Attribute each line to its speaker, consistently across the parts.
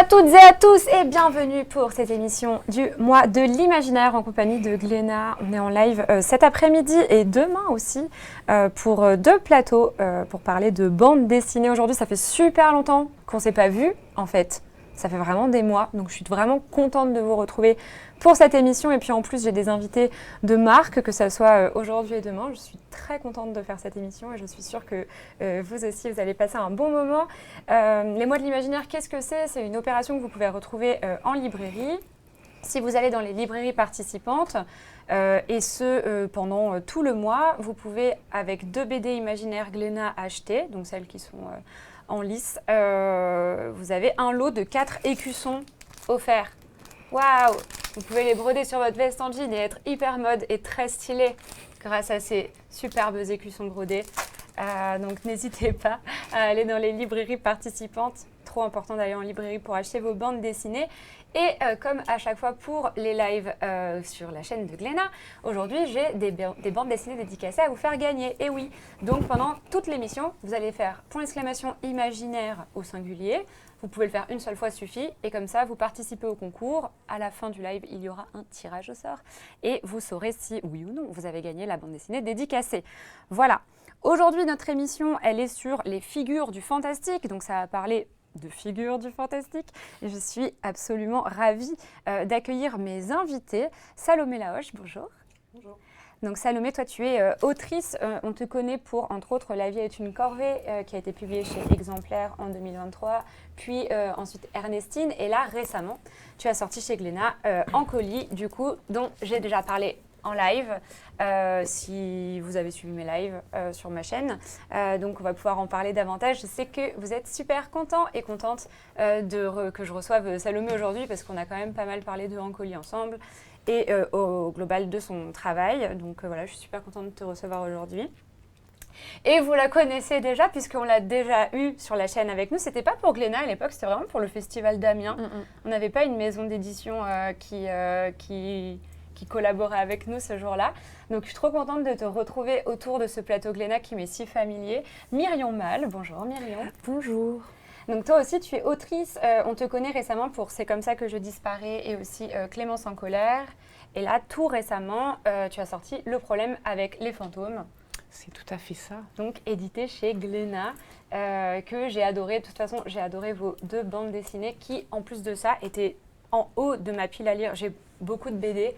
Speaker 1: toutes et à tous et bienvenue pour cette émission du mois de l'imaginaire en compagnie de Gléna. On est en live cet après-midi et demain aussi pour deux plateaux pour parler de bande dessinée. Aujourd'hui, ça fait super longtemps qu'on ne s'est pas vu en fait. Ça fait vraiment des mois, donc je suis vraiment contente de vous retrouver pour cette émission. Et puis en plus, j'ai des invités de marque, que ce soit aujourd'hui et demain. Je suis très contente de faire cette émission et je suis sûre que vous aussi, vous allez passer un bon moment. Les mois de l'imaginaire, qu'est-ce que c'est ? C'est une opération que vous pouvez retrouver en librairie. Si vous allez dans les librairies participantes, et ce pendant tout le mois, vous pouvez, avec 2 BD imaginaires Gléna acheter, donc celles qui sont en lice, vous avez un lot de 4 écussons offerts. Waouh! Vous pouvez les broder sur votre veste en jean et être hyper mode et très stylé grâce à ces superbes écussons brodés. Donc n'hésitez pas à aller dans les librairies participantes. Trop important d'aller en librairie pour acheter vos bandes dessinées. Et comme à chaque fois pour les lives sur la chaîne de Gléna, aujourd'hui j'ai des bandes dessinées dédicacées à vous faire gagner. Et oui, donc pendant toute l'émission, vous allez faire !imaginaire au singulier. Vous pouvez le faire une seule fois suffit et comme ça vous participez au concours. À la fin du live, il y aura un tirage au sort et vous saurez si oui ou non vous avez gagné la bande dessinée dédicacée. Voilà. Aujourd'hui, notre émission, elle est sur les figures du fantastique, donc ça va parler de figures du fantastique. Et je suis absolument ravie d'accueillir mes invités. Salomé Lahoche, bonjour.
Speaker 2: Bonjour.
Speaker 1: Donc Salomé, toi tu es autrice, on te connaît pour entre autres La vie est une corvée qui a été publiée chez Exemplaire en 2023, puis ensuite Ernestine et là récemment tu as sorti chez Gléna Ancoli du coup dont j'ai déjà parlé en live, si vous avez suivi mes lives sur ma chaîne. Donc on va pouvoir en parler davantage. Je sais que vous êtes super contents et contentes que je reçoive Salomé aujourd'hui parce qu'on a quand même pas mal parlé de Ancoli ensemble et au global de son travail. Donc voilà, je suis super contente de te recevoir aujourd'hui. Et vous la connaissez déjà puisqu'on l'a déjà eu sur la chaîne avec nous. C'était pas pour Gléna à l'époque, c'était vraiment pour le festival d'Amiens. On n'avait pas une maison d'édition qui collaborait avec nous ce jour-là. Donc je suis trop contente de te retrouver autour de ce plateau Gléna qui m'est si familier. Myrion Mal, bonjour Myrion.
Speaker 3: Bonjour.
Speaker 1: Donc toi aussi tu es autrice, on te connaît récemment pour C'est comme ça que je disparais et aussi Clémence en colère. Et là tout récemment tu as sorti Le problème avec les fantômes.
Speaker 3: C'est tout à fait ça.
Speaker 1: Donc édité chez Gléna, que j'ai adoré. De toute façon j'ai adoré vos 2 bandes dessinées qui en plus de ça étaient en haut de ma pile à lire. J'ai beaucoup de BD.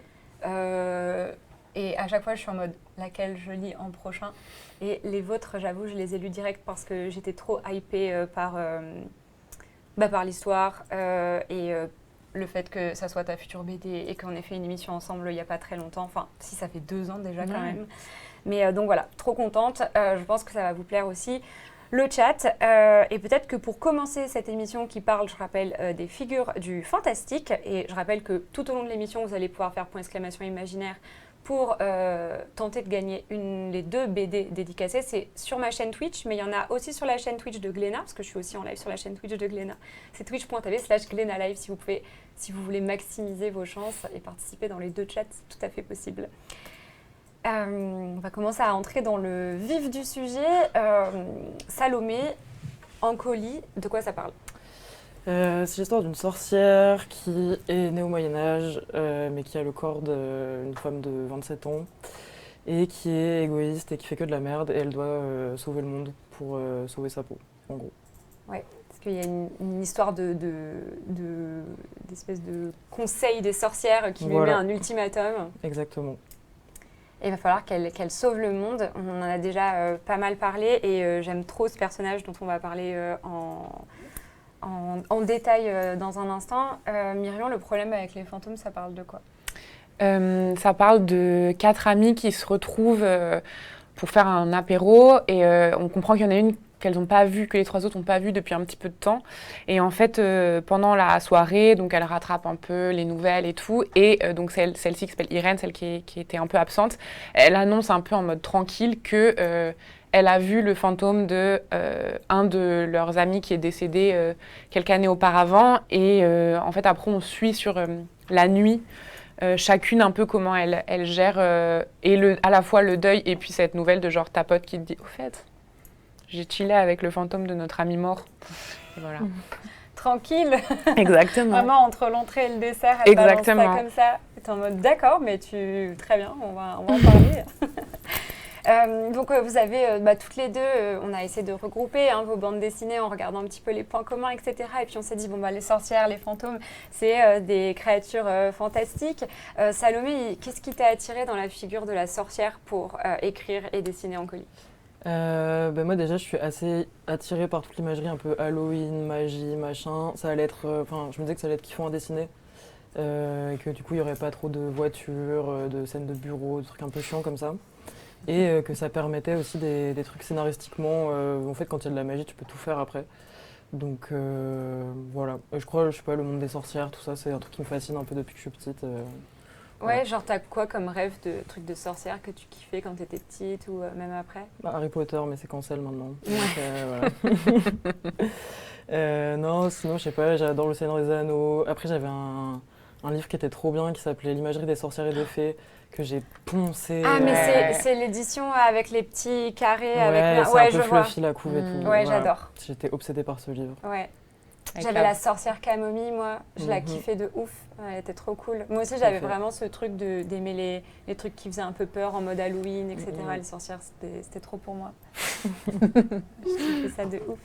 Speaker 1: Et à chaque fois, je suis en mode laquelle je lis en prochain. Et les vôtres, j'avoue, je les ai lus direct parce que j'étais trop hypée par l'histoire et le fait que ça soit ta future BD et qu'on ait fait une émission ensemble il n'y a pas très longtemps. Enfin, si ça fait 2 ans déjà quand même. Mais donc voilà, trop contente. Je pense que ça va vous plaire aussi. Le chat, et peut-être que pour commencer cette émission qui parle, je rappelle, des figures du fantastique, et je rappelle que tout au long de l'émission, vous allez pouvoir faire !imaginaire pour tenter de gagner les 2 BD dédicacées. C'est sur ma chaîne Twitch, mais il y en a aussi sur la chaîne Twitch de Gléna, parce que je suis aussi en live sur la chaîne Twitch de Gléna. C'est twitch.tv/GlénaLive si vous voulez maximiser vos chances et participer dans les 2 chats, c'est tout à fait possible. On va commencer à entrer dans le vif du sujet. Salomé, Ancoli, de quoi ça parle ?
Speaker 2: C'est l'histoire d'une sorcière qui est née au Moyen-Âge, mais qui a le corps d'une femme de 27 ans et qui est égoïste et qui fait que de la merde et elle doit sauver le monde pour sauver sa peau, en gros.
Speaker 1: Ouais, parce qu'il y a une histoire d'espèce de conseil des sorcières qui lui met un ultimatum.
Speaker 2: Exactement.
Speaker 1: Et il va falloir qu'elle sauve le monde. On en a déjà pas mal parlé et j'aime trop ce personnage dont on va parler en détail dans un instant. Myrion, le problème avec les fantômes, ça parle de quoi ?
Speaker 3: Ça parle de 4 amies qui se retrouvent pour faire un apéro et on comprend qu'il y en a une qu'elles n'ont pas vue, que les 3 autres n'ont pas vue depuis un petit peu de temps. Et en fait, pendant la soirée, donc elle rattrape un peu les nouvelles et tout. Et donc celle-ci qui s'appelle Irène, celle qui était un peu absente, elle annonce un peu en mode tranquille que elle a vu le fantôme de un de leurs amis qui est décédé quelques années auparavant. Et en fait, après, on suit sur la nuit chacune un peu comment elle gère à la fois le deuil et puis cette nouvelle de genre ta pote qui te dit « Au fait, j'ai chillé avec le fantôme de notre ami mort. » Et voilà.
Speaker 1: tranquille.
Speaker 3: Exactement.
Speaker 1: Vraiment, entre l'entrée et le dessert, elle balance ça
Speaker 3: Exactement.
Speaker 1: comme ça. T'es en mode d'accord, mais très bien, on va en parler. Donc vous avez toutes les deux, on a essayé de regrouper vos bandes dessinées en regardant un petit peu les points communs, etc. Et puis on s'est dit, les sorcières, les fantômes, c'est des créatures fantastiques. Salomé, qu'est-ce qui t'a attiré dans la figure de la sorcière pour écrire et dessiner Ancoli?
Speaker 2: Moi déjà je suis assez attirée par toute l'imagerie un peu Halloween, magie, machin. Ça allait être, je me disais que ça allait être kiffant à dessiner. Et que du coup il n'y aurait pas trop de voitures, de scènes de bureau, de trucs un peu chiants comme ça. Et que ça permettait aussi des trucs scénaristiquement. En fait, quand il y a de la magie, tu peux tout faire après. Donc voilà. Et je crois, je sais pas, le monde des sorcières, tout ça, c'est un truc qui me fascine un peu depuis que je suis petite.
Speaker 1: Ouais, genre t'as quoi comme rêve de trucs de sorcière que tu kiffais quand t'étais petite ou même après?
Speaker 2: Harry Potter, mais c'est cancel maintenant.
Speaker 1: Ouais.
Speaker 2: Donc, voilà. Non, sinon, je sais pas, j'adore le Seigneur des Anneaux. Après, j'avais un livre qui était trop bien, qui s'appelait L'imagerie des sorcières et des fées, que j'ai poncé.
Speaker 1: Ah, mais c'est l'édition avec les petits carrés.
Speaker 2: Ouais, c'est un peu
Speaker 1: je vois.
Speaker 2: fluffy la couve et tout.
Speaker 1: Ouais,
Speaker 2: Voilà.
Speaker 1: j'adore.
Speaker 2: J'étais obsédée par ce livre.
Speaker 1: Ouais.
Speaker 3: Avec
Speaker 1: J'avais la sorcière camomille, moi. Je la
Speaker 2: Mhm.
Speaker 1: kiffais de ouf. Elle était trop cool. Moi aussi, j'avais
Speaker 2: fait.
Speaker 1: vraiment ce truc d'aimer les trucs qui faisaient un peu peur en mode Halloween, etc.
Speaker 2: Mhm.
Speaker 1: Les sorcières, c'était trop pour moi. Je kiffais ça de ouf.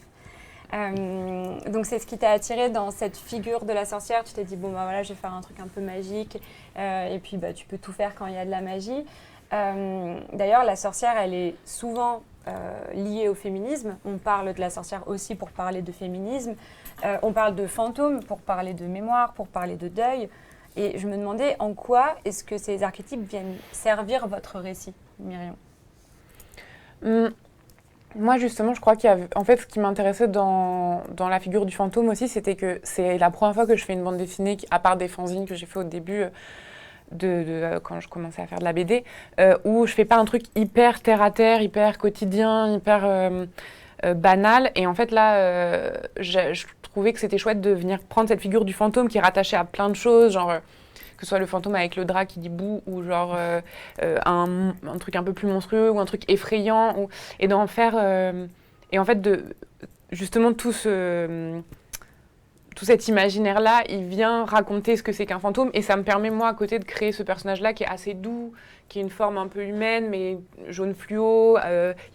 Speaker 1: Donc c'est ce qui t'a attiré dans cette figure de la sorcière. Tu t'es dit, voilà, je vais faire un truc un peu magique. Et puis, tu peux tout faire quand il y a de la magie. D'ailleurs, la sorcière, elle est souvent liée au féminisme. On parle de la sorcière aussi pour parler de féminisme. On parle de fantômes pour parler de mémoire, pour parler de deuil. Et je me demandais en quoi est-ce que ces archétypes viennent servir votre récit, Myriam?
Speaker 3: Moi, justement, je crois qu'il y a... En fait, ce qui m'intéressait dans la figure du fantôme aussi, c'était que c'est la première fois que je fais une bande dessinée, à part des fanzines que j'ai fait au début, quand je commençais à faire de la BD, où je fais pas un truc hyper terre-à-terre, hyper quotidien, hyper banal. Et en fait, là, je trouvais que c'était chouette de venir prendre cette figure du fantôme qui est rattachée à plein de choses, genre... que ce soit le fantôme avec le drap qui dit bouh, ou genre un truc un peu plus monstrueux, ou un truc effrayant, et d'en faire... et en fait, justement, tout cet imaginaire-là, il vient raconter ce que c'est qu'un fantôme, et ça me permet, moi, à côté, de créer ce personnage-là qui est assez doux, qui a une forme un peu humaine, mais jaune fluo,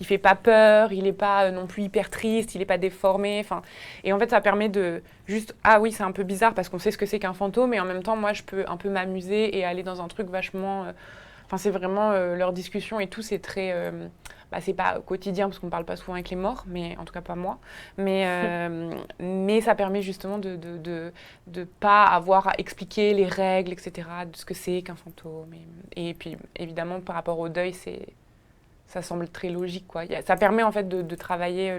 Speaker 3: il fait pas peur, il est pas non plus hyper triste, il est pas déformé, et en fait, ça permet de juste, ah oui, c'est un peu bizarre parce qu'on sait ce que c'est qu'un fantôme, et en même temps, moi, je peux un peu m'amuser et aller dans un truc vachement... c'est vraiment leur discussion et tout, c'est très... c'est pas quotidien parce qu'on parle pas souvent avec les morts, mais en tout cas pas moi. Mais ça permet justement de pas avoir à expliquer les règles, etc., de ce que c'est qu'un fantôme. Et puis évidemment, par rapport au deuil, ça semble très logique, quoi. Ça permet en fait de travailler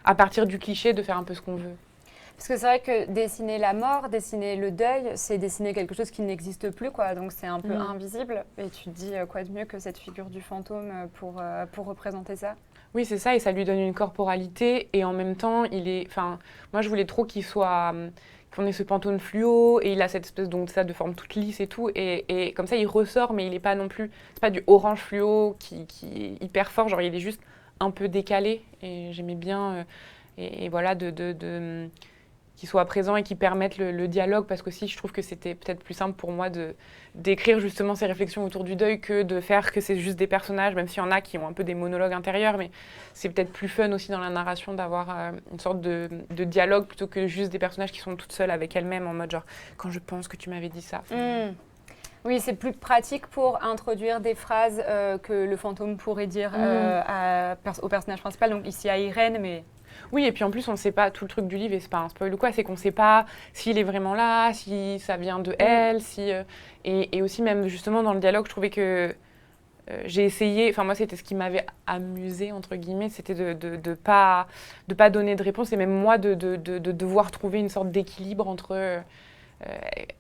Speaker 3: à partir du cliché, de faire un peu ce qu'on veut.
Speaker 1: Parce que c'est vrai que dessiner la mort, dessiner le deuil, c'est dessiner quelque chose qui n'existe plus, quoi. Donc c'est un peu invisible. Et tu te dis, quoi de mieux que cette figure du fantôme pour représenter ça?
Speaker 3: Oui, c'est ça, et ça lui donne une corporalité. Et en même temps, moi, je voulais trop qu'on ait ce pantone fluo, et il a cette espèce de forme toute lisse et tout. Et comme ça, il ressort, mais il n'est pas non plus... C'est pas du orange fluo qui est hyper fort, genre il est juste un peu décalé. Et j'aimais bien... et voilà, qu'il soit présent et qui permette le dialogue, parce qu'aussi je trouve que c'était peut-être plus simple pour moi d'écrire justement ces réflexions autour du deuil que de faire que c'est juste des personnages, même s'il y en a qui ont un peu des monologues intérieurs, mais c'est peut-être plus fun aussi dans la narration d'avoir une sorte de dialogue plutôt que juste des personnages qui sont toutes seules avec elles-mêmes en mode genre « quand je pense que tu m'avais dit ça ».
Speaker 1: Oui, c'est plus pratique pour introduire des phrases que le fantôme pourrait dire au personnage principal, donc ici à Irène, mais...
Speaker 3: Oui, et puis en plus, on ne sait pas tout le truc du livre, et c'est pas un spoil ou quoi, c'est qu'on ne sait pas s'il est vraiment là, si ça vient de elle, et aussi même justement dans le dialogue, je trouvais que j'ai essayé, moi c'était ce qui m'avait amusé entre guillemets, c'était de pas donner de réponse, et même moi de devoir trouver une sorte d'équilibre entre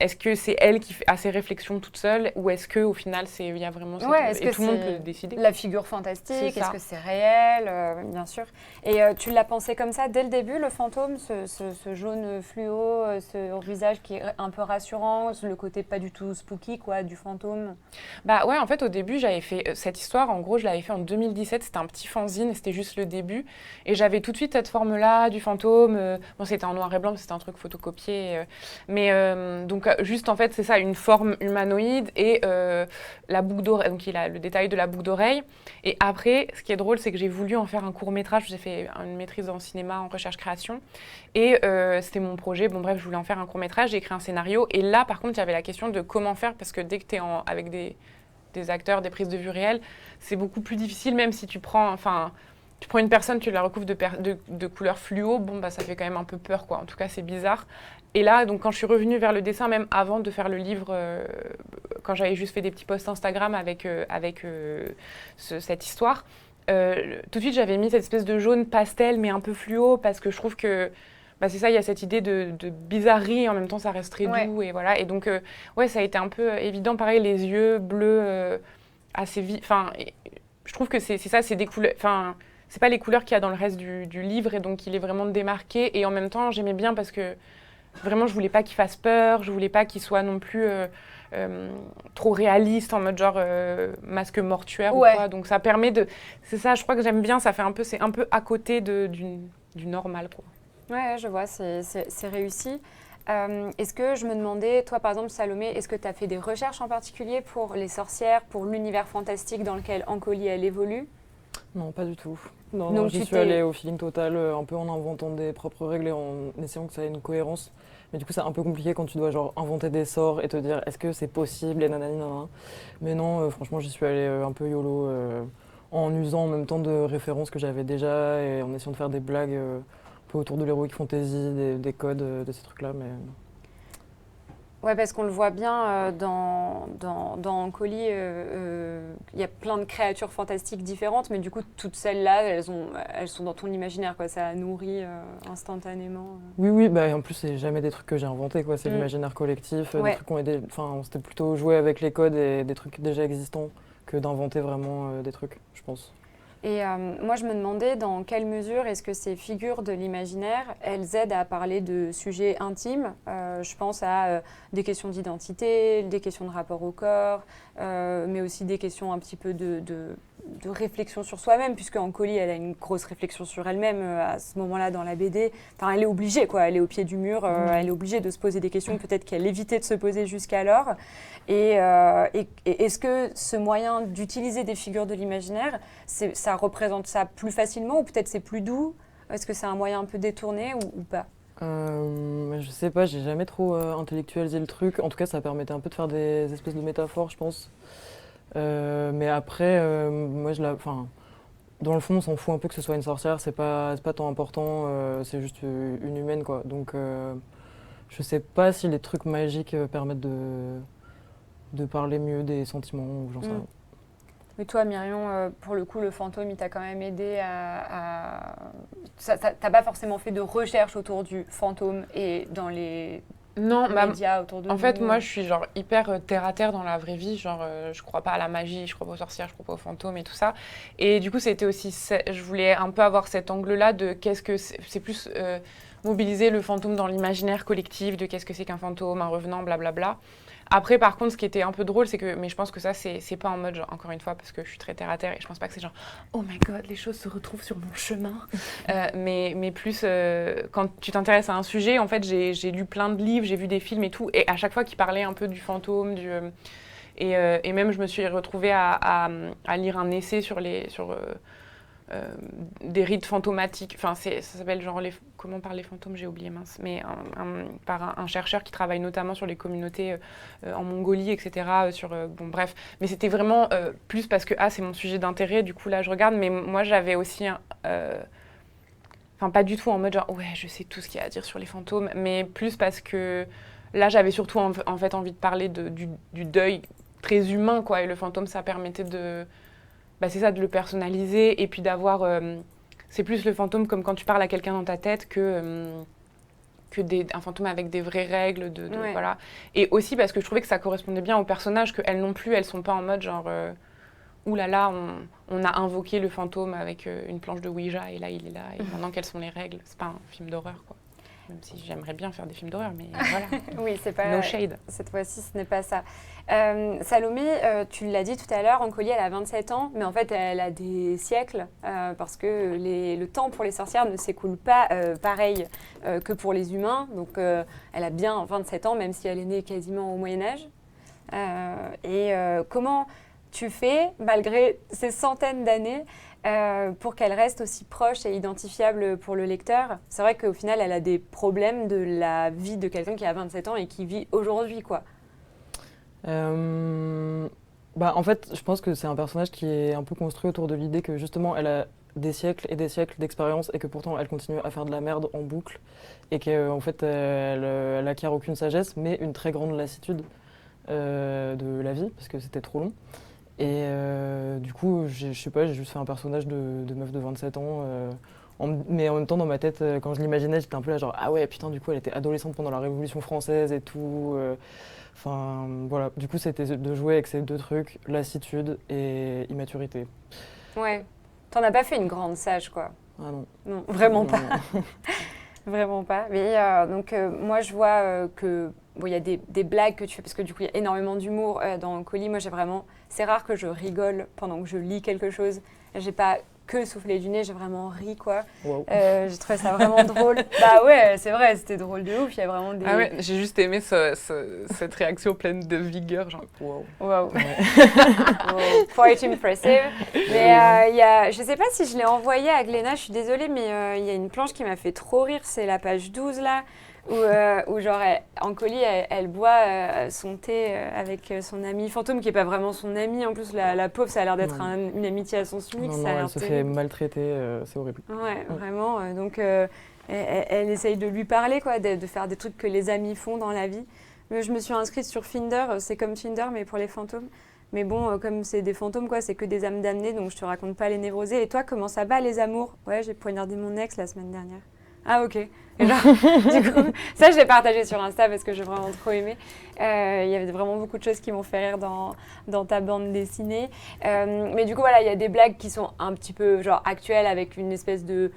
Speaker 3: est-ce que c'est elle qui a ses réflexions toute seule ou est-ce qu'au final, il y a vraiment cette...
Speaker 1: Ouais, est-ce
Speaker 3: et
Speaker 1: que
Speaker 3: tout le monde
Speaker 1: c'est
Speaker 3: peut décider.
Speaker 1: la figure fantastique,
Speaker 3: C'est
Speaker 1: est-ce
Speaker 3: ça.
Speaker 1: que c'est réel, bien sûr. Et tu l'as pensé comme ça dès le début, le fantôme, ce jaune fluo, ce visage qui est un peu rassurant, le côté pas du tout spooky quoi, du fantôme.
Speaker 3: Bah ouais, en fait, au début, j'avais fait cette histoire, en gros, je l'avais fait en 2017, c'était un petit fanzine, c'était juste le début. Et j'avais tout de suite cette forme-là du fantôme. Bon, c'était en noir et blanc, c'était un truc photocopié. Donc, juste, en fait, c'est ça, une forme humanoïde et la boucle d'oreille. Donc, il a le détail de la boucle d'oreille. Et après, ce qui est drôle, c'est que j'ai voulu en faire un court-métrage. J'ai fait une maîtrise en cinéma, en recherche-création. Et c'était mon projet. Bon, bref, je voulais en faire un court-métrage. J'ai écrit un scénario. Et là, par contre, j'avais la question de comment faire, parce que dès que tu es avec des acteurs, des prises de vue réelles, c'est beaucoup plus difficile, même si tu prends une personne, tu la recouvres de couleurs fluo, bon, bah, ça fait quand même un peu peur, quoi. En tout cas, c'est bizarre. Et là, donc, quand je suis revenue vers le dessin, même avant de faire le livre, quand j'avais juste fait des petits posts Instagram avec cette histoire, tout de suite, j'avais mis cette espèce de jaune pastel, mais un peu fluo, parce que je trouve que bah, c'est ça, il y a cette idée de bizarrerie, et en même temps, ça reste très doux, et voilà. Et donc, ouais, ça a été un peu évident. Pareil, les yeux bleus, assez vifs. Enfin, je trouve que c'est ça, c'est des couleurs... Enfin, c'est pas les couleurs qu'il y a dans le reste du livre, et donc il est vraiment démarqué. Et en même temps, j'aimais bien parce que vraiment, je voulais pas qu'il fasse peur, je voulais pas qu'il soit non plus trop réaliste, en mode genre masque mortuaire ou quoi. Donc ça permet de... C'est ça, je crois que j'aime bien, ça fait un peu... C'est un peu à côté du normal, quoi.
Speaker 1: Ouais, je vois, c'est réussi. Est-ce que je me demandais, toi par exemple Salomé, est-ce que tu as fait des recherches en particulier pour les sorcières, pour l'univers fantastique dans lequel Ancoli elle évolue?
Speaker 2: Non, pas du tout. Non,
Speaker 1: Donc
Speaker 2: j'y suis allée au feeling total, un peu en inventant des propres règles et en essayant que ça ait une cohérence. Mais du coup, c'est un peu compliqué quand tu dois genre inventer des sorts et te dire est-ce que c'est possible et nanani nanana. Mais non, franchement, j'y suis allée un peu YOLO, en usant en même temps de références que j'avais déjà et en essayant de faire des blagues un peu autour de l'heroic fantasy, des codes, de ces trucs-là. Mais
Speaker 1: Ouais, parce qu'on le voit bien dans Ancoli, il y a plein de créatures fantastiques différentes, mais du coup, toutes celles-là, elles sont dans ton imaginaire, quoi. Ça nourrit instantanément.
Speaker 2: oui, bah, en plus, c'est jamais des trucs que j'ai inventés, quoi. C'est l'imaginaire collectif,
Speaker 1: Ouais.
Speaker 2: des trucs qui ont aidé. Enfin, c'était plutôt jouer avec les codes et des trucs déjà existants que d'inventer vraiment des trucs, je pense.
Speaker 1: Et moi, je me demandais dans quelle mesure est-ce que ces figures de l'imaginaire, elles aident à parler de sujets intimes. Je pense à des questions d'identité, des questions de rapport au corps, mais aussi des questions un petit peu de réflexion sur soi-même, puisque Ancoli, elle a une grosse réflexion sur elle-même à ce moment-là dans la BD. Enfin, elle est obligée, quoi. Elle est au pied du mur, elle est obligée de se poser des questions, peut-être qu'elle évitait de se poser jusqu'alors. Et est-ce que ce moyen d'utiliser des figures de l'imaginaire, ça représente ça plus facilement ou peut-être c'est plus doux? Est-ce que c'est un moyen un peu détourné ou pas?
Speaker 2: Je sais pas, j'ai jamais trop intellectualisé le truc. En tout cas, ça permettait un peu de faire des espèces de métaphores, je pense. Mais après, moi, dans le fond, on s'en fout un peu que ce soit une sorcière, c'est pas tant important, c'est juste une humaine, quoi. Donc, je sais pas si les trucs magiques permettent de parler mieux des sentiments, ou j'en sais rien.
Speaker 1: Mais toi, Myrion, pour le coup, le fantôme, il t'a quand même aidé à... T'as pas forcément fait de recherche autour du fantôme et dans les médias autour de nous.
Speaker 3: En fait, moi, je suis genre hyper terre-à-terre dans la vraie vie. Genre, je crois pas à la magie, je crois pas aux sorcières, je crois pas aux fantômes et tout ça. Et du coup, c'était aussi... Je voulais un peu avoir cet angle-là de qu'est-ce que c'est plus mobiliser le fantôme dans l'imaginaire collectif, de qu'est-ce que c'est qu'un fantôme, un revenant, blablabla. Après, par contre, ce qui était un peu drôle, c'est que, mais je pense que ça, c'est pas en mode, genre, encore une fois, parce que je suis très terre à terre et je pense pas que c'est genre, oh my god, les choses se retrouvent sur mon chemin. Mais plus, quand tu t'intéresses à un sujet, en fait, j'ai lu plein de livres, j'ai vu des films et tout, et à chaque fois qu'ils parlaient un peu du fantôme, et même je me suis retrouvée à lire un essai sur des rites fantomatiques, enfin ça s'appelle genre comment parlent les fantômes, j'ai oublié mince, mais par un chercheur qui travaille notamment sur les communautés en Mongolie, etc. Bon bref, mais c'était vraiment plus parce que c'est mon sujet d'intérêt, du coup là je regarde, mais moi j'avais aussi enfin pas du tout en mode genre ouais je sais tout ce qu'il y a à dire sur les fantômes, mais plus parce que là j'avais surtout en fait envie de parler du deuil très humain quoi, et le fantôme ça permettait c'est ça, de le personnaliser et puis d'avoir... c'est plus le fantôme comme quand tu parles à quelqu'un dans ta tête un fantôme avec des vraies règles,
Speaker 1: Ouais.
Speaker 3: voilà. Et aussi parce que je trouvais que ça correspondait bien aux personnages, qu'elles non plus, elles sont pas en mode genre, ouh là là, on a invoqué le fantôme avec une planche de Ouija et là il est là, et maintenant quelles sont les règles? C'est pas un film d'horreur, quoi. Même si j'aimerais bien faire des films d'horreur, mais voilà.
Speaker 1: Oui, c'est pas...
Speaker 3: No shade.
Speaker 1: Cette fois-ci, ce n'est pas ça. Salomé, tu l'as dit tout à l'heure, Ancoli, elle a 27 ans, mais en fait, elle a des siècles, parce que le temps pour les sorcières ne s'écoule pas pareil que pour les humains. Donc, elle a bien 27 ans, même si elle est née quasiment au Moyen-Âge. Comment tu fais, malgré ces centaines d'années, pour qu'elle reste aussi proche et identifiable pour le lecteur? C'est vrai qu'au final, elle a des problèmes de la vie de quelqu'un qui a 27 ans et qui vit aujourd'hui, quoi.
Speaker 2: En fait, je pense que c'est un personnage qui est un peu construit autour de l'idée que justement, elle a des siècles et des siècles d'expérience et que pourtant, elle continue à faire de la merde en boucle et qu'en fait, elle acquiert aucune sagesse, mais une très grande lassitude de la vie parce que c'était trop long. Et du coup, je sais pas, j'ai juste fait un personnage de meuf de 27 ans. Mais en même temps, dans ma tête, quand je l'imaginais, j'étais un peu là genre, ah ouais, putain, du coup, elle était adolescente pendant la Révolution française et tout. Enfin, voilà. Du coup, c'était de jouer avec ces deux trucs, lassitude et immaturité.
Speaker 1: Ouais. T'en as pas fait une grande sage, quoi.
Speaker 2: Ah non.
Speaker 1: Non, vraiment
Speaker 2: Non,
Speaker 1: pas.
Speaker 2: non.
Speaker 1: Vraiment pas. Mais moi, je vois que il y a des blagues que tu fais, parce que du coup, il y a énormément d'humour dans Colis. Moi, c'est rare que je rigole pendant que je lis quelque chose. J'ai pas que soufflé du nez, j'ai vraiment ri, quoi.
Speaker 2: Wow.
Speaker 1: J'ai trouvé ça vraiment drôle. Bah ouais, c'est vrai, c'était drôle de ouf. Il y a vraiment des...
Speaker 3: Ah ouais, j'ai juste aimé cette réaction pleine de vigueur, genre wow.
Speaker 1: Waouh.
Speaker 2: Ouais.
Speaker 1: Wow, quite impressive. Mais je sais pas si je l'ai envoyé à Gléna, je suis désolée, mais il y a une planche qui m'a fait trop rire, c'est la page 12 là, où genre Ancoli, elle boit son thé avec son ami fantôme, qui est pas vraiment son ami. En plus, la pauvre, ça a l'air d'être une amitié à sens unique.
Speaker 2: Non,
Speaker 1: ça a l'air
Speaker 2: elle se fait
Speaker 1: terrible.
Speaker 2: maltraiter, c'est horrible.
Speaker 1: Ouais, vraiment. Donc, elle essaye de lui parler, quoi, de faire des trucs que les amis font dans la vie. Je me suis inscrite sur Finder, c'est comme Tinder, mais pour les fantômes. Mais bon, comme c'est des fantômes, quoi, c'est que des âmes damnées, donc je te raconte pas les névrosés. Et toi, comment ça va, les amours? Ouais, j'ai poignardé mon ex la semaine dernière. Ah, ok. Et genre, du coup, ça, je l'ai partagé sur Insta parce que j'ai vraiment trop aimé. Il y avait vraiment beaucoup de choses qui m'ont fait rire dans ta bande dessinée. Mais du coup, voilà, il y a des blagues qui sont un petit peu genre actuelles avec une espèce de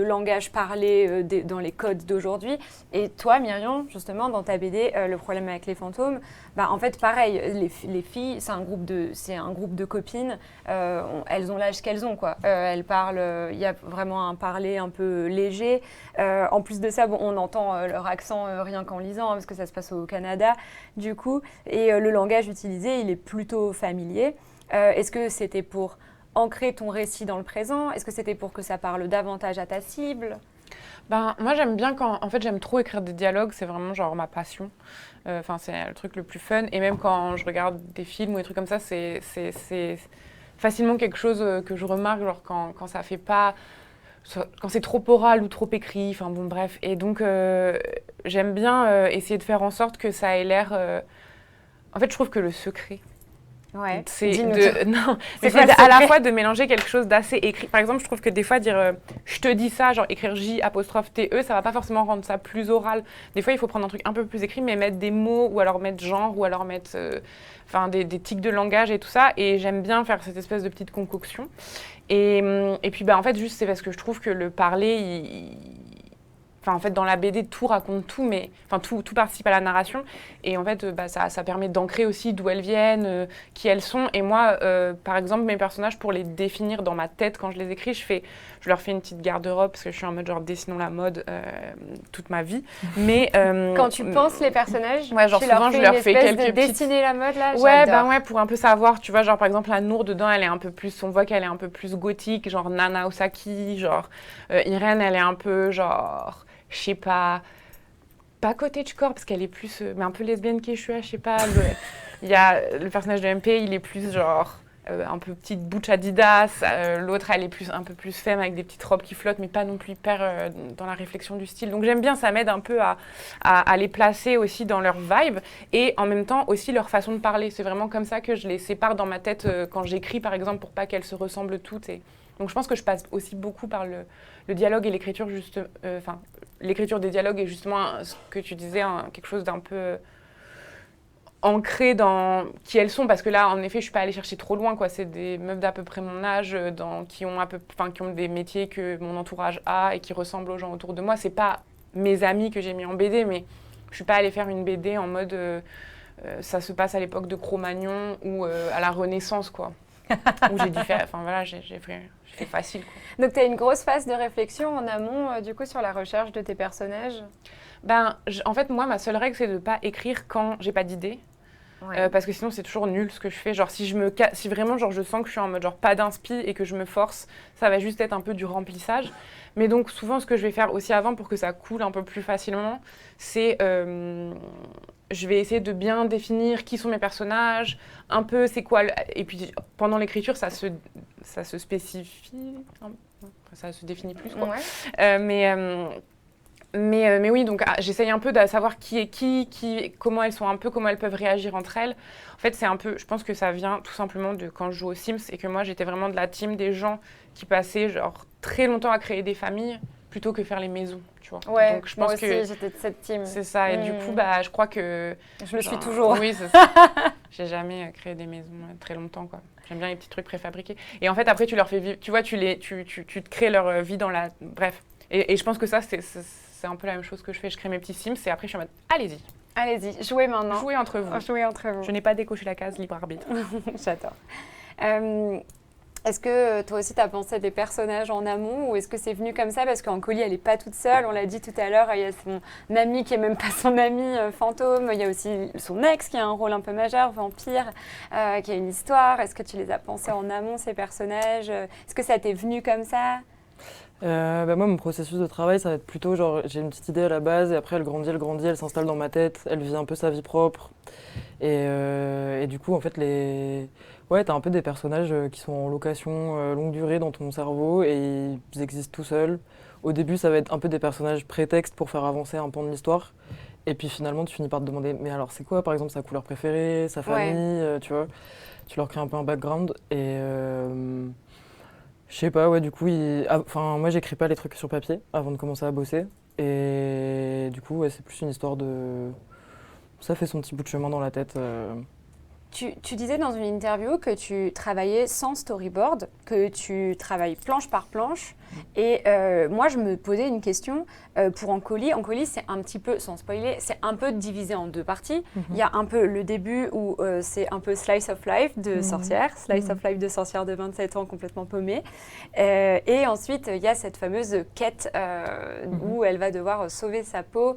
Speaker 1: langage parlé dans les codes d'aujourd'hui. Et toi, Myriam, justement, dans ta BD, le problème avec les fantômes, en fait, pareil, les filles, c'est un groupe de copines. Elles ont l'âge qu'elles ont, quoi. Elles parlent, il y a vraiment un parler un peu léger. En plus de ça, on entend leur accent rien qu'en lisant, parce que ça se passe au Canada, du coup. Et le langage utilisé, il est plutôt familier. Est-ce que c'était pour ancrer ton récit dans le présent? Est-ce que c'était pour que ça parle davantage à ta cible?
Speaker 3: Moi, j'aime bien en fait, j'aime trop écrire des dialogues, c'est vraiment genre ma passion. C'est le truc le plus fun. Et même quand je regarde des films ou des trucs comme ça, c'est facilement quelque chose que je remarque, genre quand ça fait pas... Quand c'est trop oral ou trop écrit, enfin bon, bref. Et donc, j'aime bien essayer de faire en sorte que ça ait l'air... En fait, je trouve que le secret,
Speaker 1: Ouais.
Speaker 3: c'est
Speaker 1: C'est quoi le
Speaker 3: à la
Speaker 1: secret?
Speaker 3: fois de mélanger quelque chose d'assez écrit. Par exemple, je trouve que des fois, dire je te dis ça, genre écrire J''TE, ça va pas forcément rendre ça plus oral. Des fois, il faut prendre un truc un peu plus écrit, mais mettre des mots, ou alors mettre genre, ou alors mettre des tics de langage et tout ça. Et j'aime bien faire cette espèce de petite concoction. Et puis, en fait, juste, c'est parce que je trouve que le parler, en fait, dans la BD, tout raconte tout, mais tout participe à la narration. Et en fait, ça permet d'ancrer aussi d'où elles viennent, qui elles sont. Et moi, par exemple, mes personnages, pour les définir dans ma tête quand je les écris, je leur fais une petite garde-robe, parce que je suis en mode genre dessinons la mode toute ma vie. Mais
Speaker 1: Quand tu penses les personnages,
Speaker 3: ouais, genre
Speaker 1: tu
Speaker 3: souvent, je leur fais quelques
Speaker 1: de
Speaker 3: petites...
Speaker 1: dessiner la mode, là?
Speaker 3: Ouais,
Speaker 1: J'adore.
Speaker 3: pour un peu savoir, tu vois, genre par exemple, la Nour dedans, elle est un peu plus, on voit qu'elle est un peu plus gothique, genre Nana Osaki, genre Irène, elle est un peu genre, je sais pas cottagecore, parce qu'elle est plus, mais un peu lesbienne Quechua, je sais pas. Il y a le personnage de MP, il est plus genre un peu petite bouche Adidas. L'autre, elle est un peu plus femme avec des petites robes qui flottent, mais pas non plus hyper dans la réflexion du style. Donc j'aime bien, ça m'aide un peu à les placer aussi dans leur vibe et en même temps aussi leur façon de parler. C'est vraiment comme ça que je les sépare dans ma tête quand j'écris, par exemple, pour pas qu'elles se ressemblent toutes. Donc je pense que je passe aussi beaucoup par le dialogue et l'écriture, l'écriture des dialogues est justement ce que tu disais, quelque chose d'un peu ancré dans qui elles sont, parce que là, en effet, je suis pas allée chercher trop loin, quoi. C'est des meufs d'à peu près mon âge, qui ont des métiers que mon entourage a et qui ressemblent aux gens autour de moi. C'est pas mes amis que j'ai mis en BD, mais je suis pas allée faire une BD en mode ça se passe à l'époque de Cro-Magnon ou à la Renaissance, quoi. Où j'ai dû faire, j'ai fait facile, quoi.
Speaker 1: Donc, tu as une grosse phase de réflexion en amont, du coup, sur la recherche de tes personnages?
Speaker 3: En fait, moi, ma seule règle, c'est de pas écrire quand j'ai pas d'idée.
Speaker 1: Ouais.
Speaker 3: Parce que sinon, c'est toujours nul ce que je fais. Genre, si vraiment, genre, je sens que je suis en mode genre pas d'inspi et que je me force, ça va juste être un peu du remplissage. Mais donc, souvent, ce que je vais faire aussi avant pour que ça coule un peu plus facilement, c'est je vais essayer de bien définir qui sont mes personnages, un peu c'est quoi. Et puis, pendant l'écriture, ça se spécifie, ça se définit plus, quoi.
Speaker 1: Ouais.
Speaker 3: Mais oui, donc j'essaye un peu de savoir qui est qui, comment elles sont un peu, comment elles peuvent réagir entre elles. En fait, c'est un peu, je pense que ça vient tout simplement de quand je joue aux Sims et que moi, j'étais vraiment de la team des gens qui passaient genre très longtemps à créer des familles plutôt que faire les maisons, tu vois.
Speaker 1: Ouais,
Speaker 3: donc je
Speaker 1: moi
Speaker 3: pense
Speaker 1: aussi,
Speaker 3: que
Speaker 1: j'étais de cette team.
Speaker 3: c'est ça. Et du coup, je crois que
Speaker 1: je le suis toujours.
Speaker 3: Oui, c'est ça. J'ai jamais créé des maisons très longtemps, quoi. J'aime bien les petits trucs préfabriqués. Et en fait, après, tu leur fais vivre. Tu vois, tu te crées leur vie dans la. Bref. Et je pense que ça, c'est un peu la même chose que je fais. Je crée mes petits Sims et après, je suis en mode allez-y.
Speaker 1: Allez-y, jouez maintenant.
Speaker 3: Jouez entre vous.
Speaker 1: Jouez entre vous.
Speaker 3: Je n'ai pas décoché la case libre arbitre.
Speaker 1: J'adore. Est-ce que toi aussi, tu as pensé à des personnages en amont ou est-ce que c'est venu comme ça? Parce qu'Ancoli, elle n'est pas toute seule. On l'a dit tout à l'heure, il y a son ami qui n'est même pas son ami fantôme. Il y a aussi son ex qui a un rôle un peu majeur, vampire, qui a une histoire. Est-ce que tu les as pensés en amont, ces personnages? Est-ce que ça t'est venu comme ça?
Speaker 2: Moi, mon processus de travail, ça va être plutôt genre, j'ai une petite idée à la base et après elle grandit, elle s'installe dans ma tête, elle vit un peu sa vie propre. Et du coup, en fait, ouais, t'as un peu des personnages qui sont en location longue durée dans ton cerveau et ils existent tout seuls. Au début, ça va être un peu des personnages prétextes pour faire avancer un pan de l'histoire. Et puis finalement, tu finis par te demander, mais alors c'est quoi par exemple sa couleur préférée, sa famille, tu vois? Tu leur crées un peu un background et je sais pas, ouais, du coup, moi j'écris pas les trucs sur papier avant de commencer à bosser. Et du coup, ouais, c'est plus une histoire de. Ça fait son petit bout de chemin dans la tête.
Speaker 1: Tu disais dans une interview que tu travaillais sans storyboard, que tu travailles planche par planche. Et moi, je me posais une question pour Ancoli. Ancoli, c'est un petit peu, sans spoiler, c'est un peu divisé en deux parties. Il y a un peu le début où c'est un peu slice of life de sorcière, slice of life de sorcière de 27 ans complètement paumée. Et ensuite, il y a cette fameuse quête où elle va devoir sauver sa peau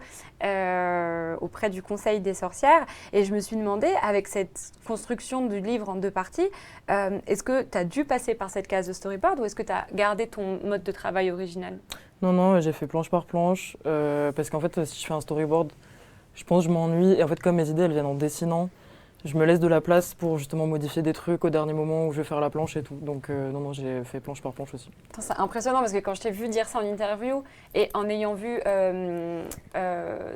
Speaker 1: auprès du Conseil des sorcières. Et je me suis demandé, avec cette construction du livre en deux parties, est-ce que tu as dû passer par cette case de storyboard ou est-ce que tu as gardé ton mode de travail original?
Speaker 2: Non, j'ai fait planche par planche parce qu'en fait, si je fais un storyboard, je pense que je m'ennuie. Et en fait, comme mes idées, elles viennent en dessinant, je me laisse de la place pour justement modifier des trucs au dernier moment où je vais faire la planche et tout. Donc non, j'ai fait planche par planche aussi.
Speaker 1: C'est impressionnant parce que quand je t'ai vu dire ça en interview et en ayant vu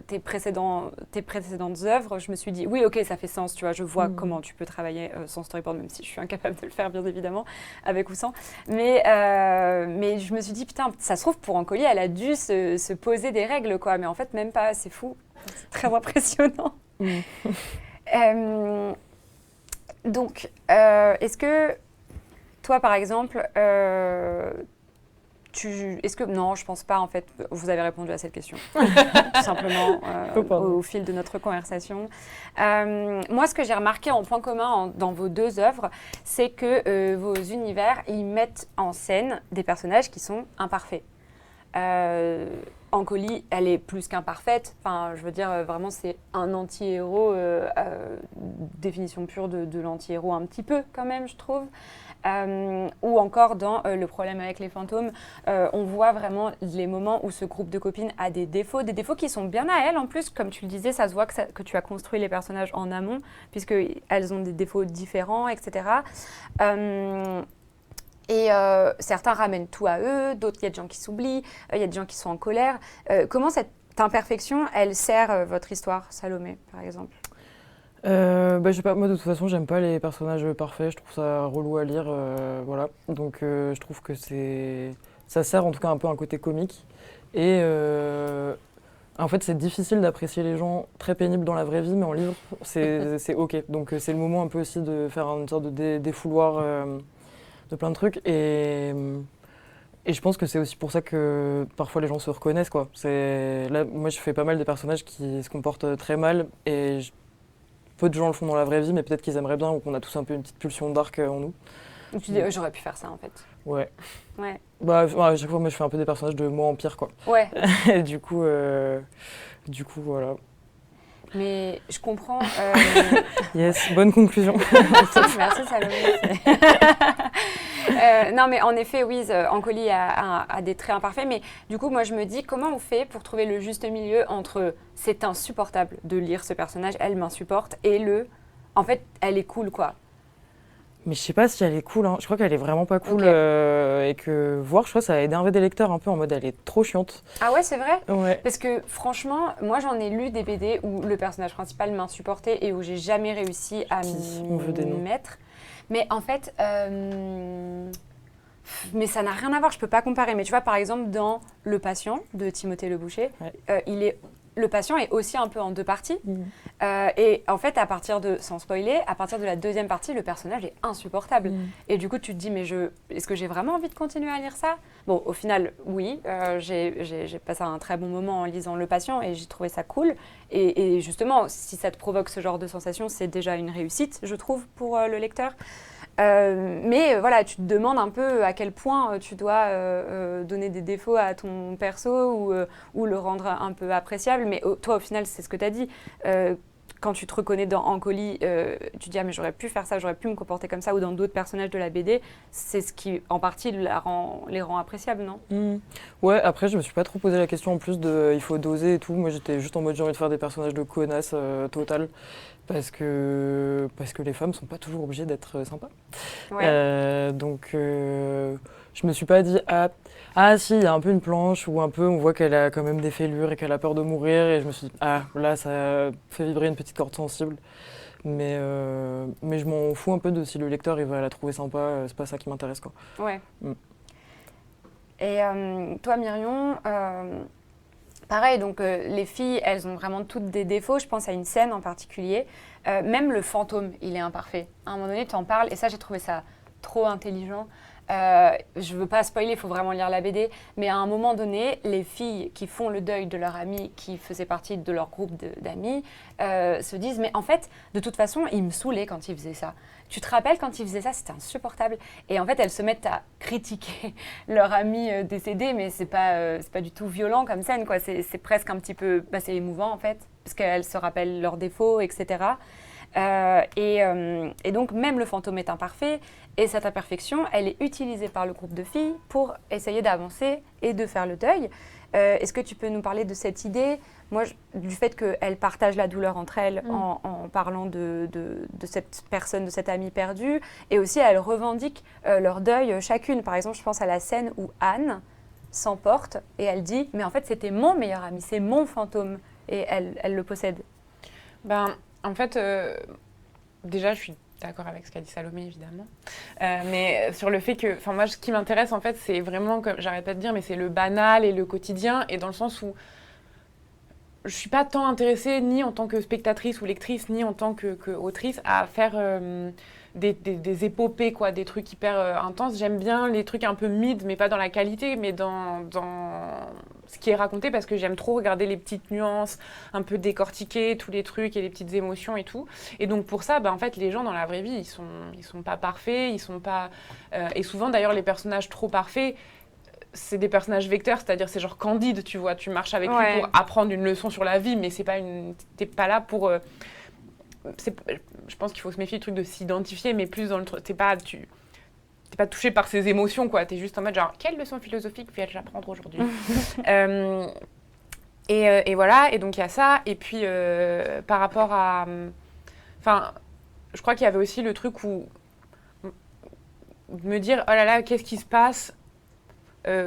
Speaker 1: tes précédentes œuvres, je me suis dit oui, ok, ça fait sens, tu vois, je vois comment tu peux travailler sans storyboard, même si je suis incapable de le faire bien évidemment, avec ou sans. Mais je me suis dit putain, ça se trouve pour Ancoli, elle a dû se poser des règles, quoi. Mais en fait, même pas, c'est fou, c'est très impressionnant. Donc, est-ce que toi, par exemple, non, je pense pas, en fait, vous avez répondu à cette question, tout simplement, au fil de notre conversation. Moi, ce que j'ai remarqué en point commun dans vos deux œuvres, c'est que vos univers, ils mettent en scène des personnages qui sont imparfaits. Ancoli, elle est plus qu'imparfaite. Enfin, je veux dire, vraiment, c'est un anti-héros, définition pure de l'anti-héros un petit peu, quand même, je trouve. Ou encore dans Le problème avec les fantômes, on voit vraiment les moments où ce groupe de copines a des défauts qui sont bien à elles. En plus, comme tu le disais, ça se voit que tu as construit les personnages en amont, puisqu'elles ont des défauts différents, etc. Certains ramènent tout à eux, d'autres, il y a des gens qui s'oublient, il y a des gens qui sont en colère. Comment cette imperfection, elle sert votre histoire, Salomé, par exemple?
Speaker 2: Je sais pas, moi de toute façon, j'aime pas les personnages parfaits, je trouve ça relou à lire, voilà. Donc je trouve que ça sert en tout cas un peu un côté comique. Et en fait, c'est difficile d'apprécier les gens très pénibles dans la vraie vie, mais en livre, c'est OK. Donc c'est le moment un peu aussi de faire une sorte de défouloir de plein de trucs. Et je pense que c'est aussi pour ça que parfois les gens se reconnaissent, quoi. Là, moi, je fais pas mal de personnages qui se comportent très mal, et peu de gens le font dans la vraie vie, mais peut-être qu'ils aimeraient bien, ou qu'on a tous un peu une petite pulsion dark en nous.
Speaker 1: Donc tu dis, j'aurais pu faire ça en fait.
Speaker 2: Ouais.
Speaker 1: Ouais.
Speaker 2: Bah, à chaque fois, moi, je fais un peu des personnages de moi en pire, quoi.
Speaker 1: Ouais.
Speaker 2: Et du coup, voilà.
Speaker 1: Mais je comprends.
Speaker 2: Yes, bonne conclusion.
Speaker 1: Merci Salomé. Non, mais en effet, oui, Ancoli a des traits imparfaits. Mais du coup, moi, je me dis, comment on fait pour trouver le juste milieu entre c'est insupportable de lire ce personnage, elle m'insupporte, et en fait, elle est cool, quoi.
Speaker 2: Mais je sais pas si elle est cool, hein. Je crois qu'elle est vraiment pas cool.
Speaker 1: Ok.
Speaker 2: Et que voir, je crois que ça a énervé des lecteurs un peu en mode elle est trop chiante.
Speaker 1: Ah ouais, c'est vrai?
Speaker 2: Ouais.
Speaker 1: Parce que franchement, moi, j'en ai lu des BD où le personnage principal m'insupportait et où j'ai jamais réussi à
Speaker 2: On veut des noms.
Speaker 1: m'y mettre. Mais en fait, mais ça n'a rien à voir, je peux pas comparer. Mais tu vois, par exemple, dans Le Patient de Timothée Le Boucher,
Speaker 2: Ouais.
Speaker 1: Le Patient est aussi un peu en deux parties.
Speaker 2: Mmh.
Speaker 1: Et en fait, sans spoiler, à partir de la deuxième partie, le personnage est insupportable. Et du coup, tu te dis, mais est-ce que j'ai vraiment envie de continuer à lire ça? Bon, au final, oui, j'ai passé un très bon moment en lisant Le Patient et j'ai trouvé ça cool. Et justement, si ça te provoque ce genre de sensation, c'est déjà une réussite, je trouve, pour le lecteur. Mais voilà, tu te demandes un peu à quel point tu dois donner des défauts à ton perso ou le rendre un peu appréciable. Mais toi, au final, c'est ce que tu as dit. Quand tu te reconnais dans Ancoli, tu dis « Ah, mais j'aurais pu faire ça, j'aurais pu me comporter comme ça » ou dans d'autres personnages de la BD, c'est ce qui, en partie, les rend appréciables, non?
Speaker 2: Ouais, après, je me suis pas trop posé la question en plus de il faut doser et tout. Moi, j'étais juste en mode j'ai envie de faire des personnages de connasses total. Parce que les femmes sont pas toujours obligées d'être sympas.
Speaker 1: Ouais.
Speaker 2: Donc, je me suis pas dit ah si, il y a un peu une planche où un peu on voit qu'elle a quand même des fêlures et qu'elle a peur de mourir. Et je me suis dit là, ça fait vibrer une petite corde sensible. Mais je m'en fous un peu de si le lecteur il va la trouver sympa. C'est pas ça qui m'intéresse, quoi.
Speaker 1: Ouais. Et toi, Myrion, pareil, donc les filles, elles ont vraiment toutes des défauts. Je pense à une scène en particulier. Même le fantôme, il est imparfait. À un moment donné, tu en parles, et ça, j'ai trouvé ça trop intelligent. Je ne veux pas spoiler, il faut vraiment lire la BD. Mais à un moment donné, les filles qui font le deuil de leur ami, qui faisait partie de leur groupe d'amis, se disent « Mais en fait, de toute façon, il me saoulait quand il faisait ça. Tu te rappelles quand il faisait ça, c'était insupportable. » Et en fait, elles se mettent à critiquer leur ami décédé, mais c'est pas du tout violent comme scène, quoi. C'est presque un petit peu... c'est émouvant, en fait, parce qu'elles se rappellent leurs défauts, etc. Et donc, même le fantôme est imparfait. Et cette imperfection, elle est utilisée par le groupe de filles pour essayer d'avancer et de faire le deuil. Est-ce que tu peux nous parler de cette idée, du fait qu'elles partagent la douleur entre elles en parlant de cette personne, de cette amie perdue, et aussi elles revendiquent leur deuil chacune. Par exemple, je pense à la scène où Anne s'emporte et elle dit « Mais en fait, c'était mon meilleur ami, c'est mon fantôme. » Et elle le possède.
Speaker 3: En fait, déjà, je suis d'accord avec ce qu'a dit Salomé, évidemment. Mais sur le fait que... Moi, ce qui m'intéresse, en fait, c'est vraiment, comme j'arrête pas de dire, mais c'est le banal et le quotidien, et dans le sens où je suis pas tant intéressée, ni en tant que spectatrice ou lectrice, ni en tant qu'autrice, à faire des épopées, quoi, des trucs hyper intenses. J'aime bien les trucs un peu mid, mais pas dans la qualité, mais dans ce qui est raconté, parce que j'aime trop regarder les petites nuances, un peu décortiquer tous les trucs et les petites émotions et tout. Et donc pour ça, en fait, les gens dans la vraie vie, ils sont pas parfaits, ils sont pas... et souvent, d'ailleurs, les personnages trop parfaits, c'est des personnages vecteurs, c'est-à-dire c'est genre Candide, tu vois, tu marches avec lui pour apprendre une leçon sur la vie, mais c'est pas t'es pas là pour... je pense qu'il faut se méfier du truc de s'identifier, mais plus dans le truc, t'es pas touché par ses émotions, quoi. T'es juste en mode genre, quelle leçon philosophique vais-je apprendre aujourd'hui? Et voilà, et donc il y a ça. Et puis par rapport à... je crois qu'il y avait aussi le truc où me dire, oh là là, qu'est-ce qui se passe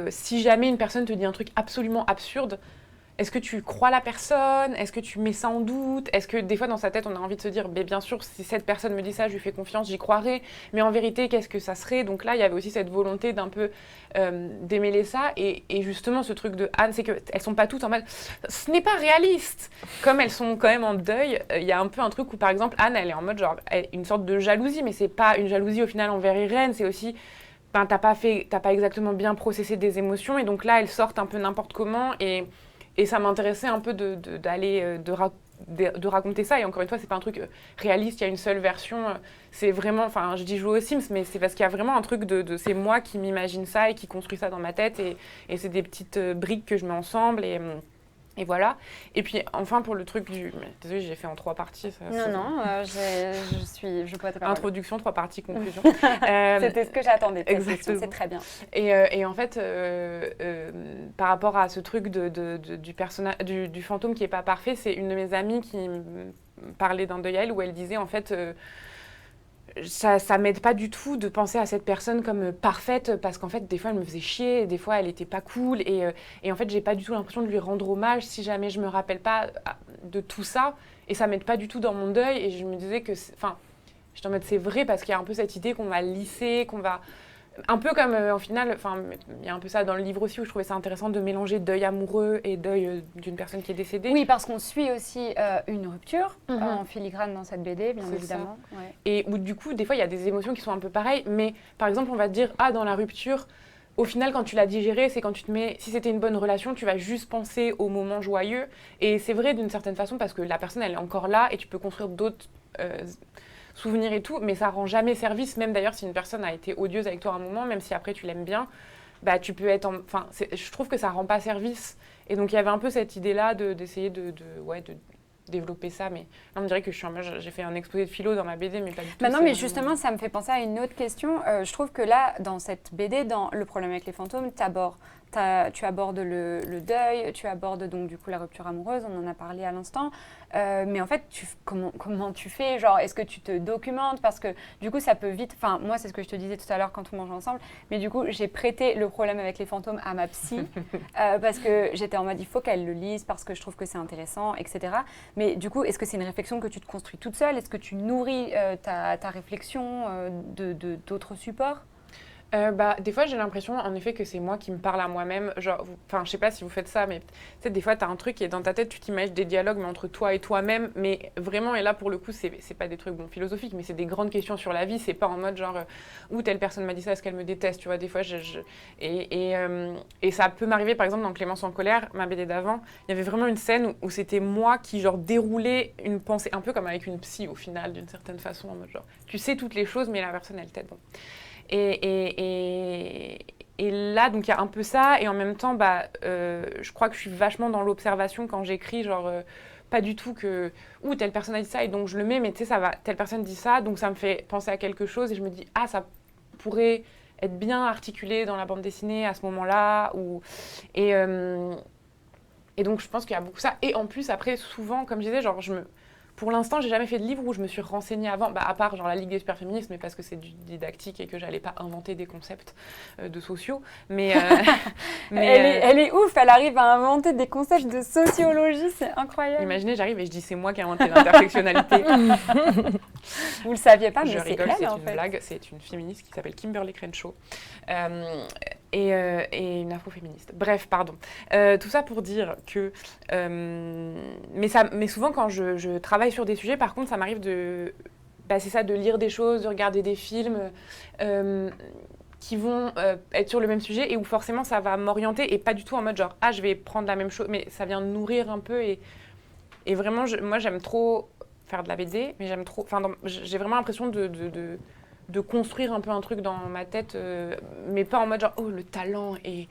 Speaker 3: si jamais une personne te dit un truc absolument absurde? est-ce que tu crois la personne? Est-ce que tu mets ça en doute? Est-ce que des fois dans sa tête on a envie de se dire bien sûr si cette personne me dit ça je lui fais confiance, j'y croirai, mais en vérité qu'est-ce que ça serait? Donc là il y avait aussi cette volonté d'un peu démêler ça et justement ce truc de Anne, c'est qu'elles sont pas toutes en mode ce n'est pas réaliste, comme elles sont quand même en deuil. Il y a un peu un truc où par exemple Anne elle est en mode genre une sorte de jalousie, mais c'est pas une jalousie au final envers Irène, c'est aussi t'as pas exactement bien processé des émotions et donc là elles sortent un peu n'importe comment et ça m'intéressait un peu d'aller de raconter ça. Et encore une fois, c'est pas un truc réaliste, il y a une seule version. C'est vraiment, enfin, je dis jouer aux Sims, mais c'est parce qu'il y a vraiment un truc c'est moi qui m'imagine ça et qui construit ça dans ma tête. Et c'est des petites briques que je mets ensemble. Et voilà. Et puis, enfin, pour le truc désolée, j'ai fait en 3 parties. Ça,
Speaker 1: je peux être
Speaker 3: introduction, 3 parties, conclusion.
Speaker 1: C'était ce que j'attendais.
Speaker 3: Exactement.
Speaker 1: C'est très bien.
Speaker 3: Et en fait, par rapport à ce truc du fantôme qui n'est pas parfait, c'est une de mes amies qui me parlait d'un deuil à elle où elle disait en fait... ça m'aide pas du tout de penser à cette personne comme parfaite parce qu'en fait des fois elle me faisait chier, des fois elle était pas cool et en fait j'ai pas du tout l'impression de lui rendre hommage si jamais je me rappelle pas de tout ça et ça m'aide pas du tout dans mon deuil et je me disais que enfin j'étais en mode c'est vrai parce qu'il y a un peu cette idée qu'on va lisser, qu'on va un peu comme en final, enfin il y a un peu ça dans le livre aussi où je trouvais ça intéressant de mélanger deuil amoureux et deuil d'une personne qui est décédée.
Speaker 1: Oui, parce qu'on suit aussi une rupture en filigrane dans cette BD, bien évidemment. Ouais.
Speaker 3: Et où du coup, des fois, il y a des émotions qui sont un peu pareilles, mais par exemple, on va te dire, dans la rupture, au final, quand tu l'as digérée, c'est quand tu te mets, si c'était une bonne relation, tu vas juste penser aux moments joyeux. Et c'est vrai d'une certaine façon parce que la personne, elle est encore là et tu peux construire d'autres souvenirs et tout, mais ça rend jamais service, même d'ailleurs si une personne a été odieuse avec toi à un moment, même si après tu l'aimes bien, bah tu peux être enfin je trouve que ça rend pas service et donc il y avait un peu cette idée là d'essayer de développer ça, mais là on dirait que j'ai fait un exposé de philo dans ma BD, mais pas du tout.
Speaker 1: Bah non, mais justement ça me fait penser à une autre question. Je trouve que là dans cette BD, dans le problème avec les fantômes, tu abordes le deuil, tu abordes donc du coup la rupture amoureuse, on en a parlé à l'instant, mais en fait comment tu fais, genre est-ce que tu te documentes parce que du coup ça peut vite, enfin moi c'est ce que je te disais tout à l'heure quand on mangeait ensemble, mais du coup j'ai prêté le problème avec les fantômes à ma psy parce que j'étais en mode il faut qu'elle le lise parce que je trouve que c'est intéressant, etc. Mais du coup est-ce que c'est une réflexion que tu te construis toute seule, est-ce que tu nourris ta réflexion d'autres supports?
Speaker 3: Des fois, j'ai l'impression, en effet, que c'est moi qui me parle à moi-même. Genre, enfin, je sais pas si vous faites ça, mais tu sais, des fois, t'as un truc qui est dans ta tête, tu t'imagines des dialogues, mais entre toi et toi-même. Mais vraiment, et là, pour le coup, c'est pas des trucs philosophiques, mais c'est des grandes questions sur la vie. C'est pas en mode genre, où telle personne m'a dit ça, est-ce qu'elle me déteste? Tu vois, des fois, et ça peut m'arriver, par exemple, dans Clémence en colère, ma BD d'avant, il y avait vraiment une scène où c'était moi qui, genre, déroulais une pensée, un peu comme avec une psy, au final, d'une certaine façon, en mode genre, tu sais toutes les choses, mais la personne, elle t'aide. Bon. Et là, donc il y a un peu ça, et en même temps, je crois que je suis vachement dans l'observation quand j'écris, genre pas du tout que telle personne a dit ça, et donc je le mets, mais tu sais, ça va, telle personne dit ça, donc ça me fait penser à quelque chose, et je me dis, ça pourrait être bien articulé dans la bande dessinée à ce moment-là, et donc je pense qu'il y a beaucoup ça, et en plus, après, souvent, comme je disais, genre, pour l'instant, j'ai jamais fait de livre où je me suis renseignée avant, à part genre la Ligue des super féministes, mais parce que c'est du didactique et que j'allais pas inventer des concepts de sociaux. Mais,
Speaker 1: elle est ouf, elle arrive à inventer des concepts de sociologie, c'est incroyable.
Speaker 3: Imaginez, j'arrive et je dis c'est moi qui ai inventé l'intersectionnalité.
Speaker 1: Vous le saviez pas, mais
Speaker 3: je rigole,
Speaker 1: c'est
Speaker 3: une blague. C'est une féministe qui s'appelle Kimberly Crenshaw. Et une afroféministe. Bref, pardon. Tout ça pour dire que... mais souvent, quand je travaille sur des sujets, par contre, ça m'arrive de lire des choses, de regarder des films qui vont être sur le même sujet et où forcément, ça va m'orienter et pas du tout en mode genre, je vais prendre la même chose, mais ça vient nourrir un peu et vraiment, moi, j'aime trop faire de la BD, mais j'ai vraiment l'impression de construire un peu un truc dans ma tête, mais pas en mode genre, le talent et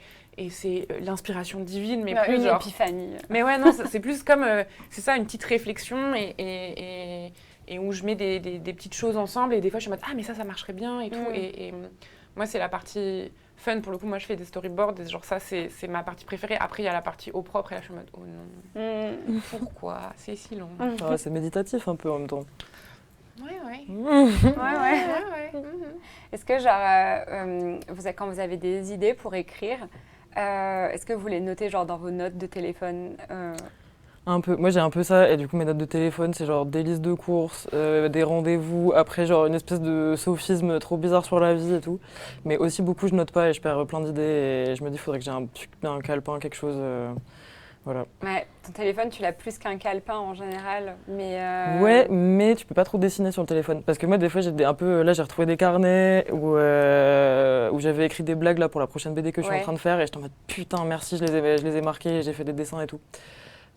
Speaker 3: c'est l'inspiration divine, mais plus
Speaker 1: une
Speaker 3: genre...
Speaker 1: épiphanie.
Speaker 3: Mais ouais, non, c'est plus comme, c'est ça, une petite réflexion et où je mets des petites choses ensemble et des fois je suis en mode, mais ça marcherait bien et tout. Et moi, c'est la partie fun, pour le coup, moi je fais des storyboards et genre ça, c'est ma partie préférée. Après, il y a la partie au propre et là je suis en mode, oh non, pourquoi? C'est si long.
Speaker 2: C'est méditatif un peu en même temps.
Speaker 3: Ouais.
Speaker 1: Est-ce que, genre, quand vous avez des idées pour écrire, Est-ce que vous les notez genre dans vos notes de téléphone
Speaker 2: Un peu. Moi, j'ai un peu ça. Et du coup, mes notes de téléphone, c'est genre des listes de courses, des rendez-vous. Après, genre une espèce de sophisme trop bizarre sur la vie et tout. Mais aussi, beaucoup, je note pas et je perds plein d'idées. Et je me dis, il faudrait que j'ai un calepin, quelque chose. Voilà.
Speaker 1: Ouais, ton téléphone, tu l'as plus qu'un calepin en général, mais...
Speaker 2: Ouais, mais tu peux pas trop dessiner sur le téléphone. Parce que moi, des fois, un peu... Là, j'ai retrouvé des carnets où j'avais écrit des blagues là, pour la prochaine BD que je suis en train de faire. Et j'étais en mode, putain, merci, je les ai marquées et j'ai fait des dessins et tout.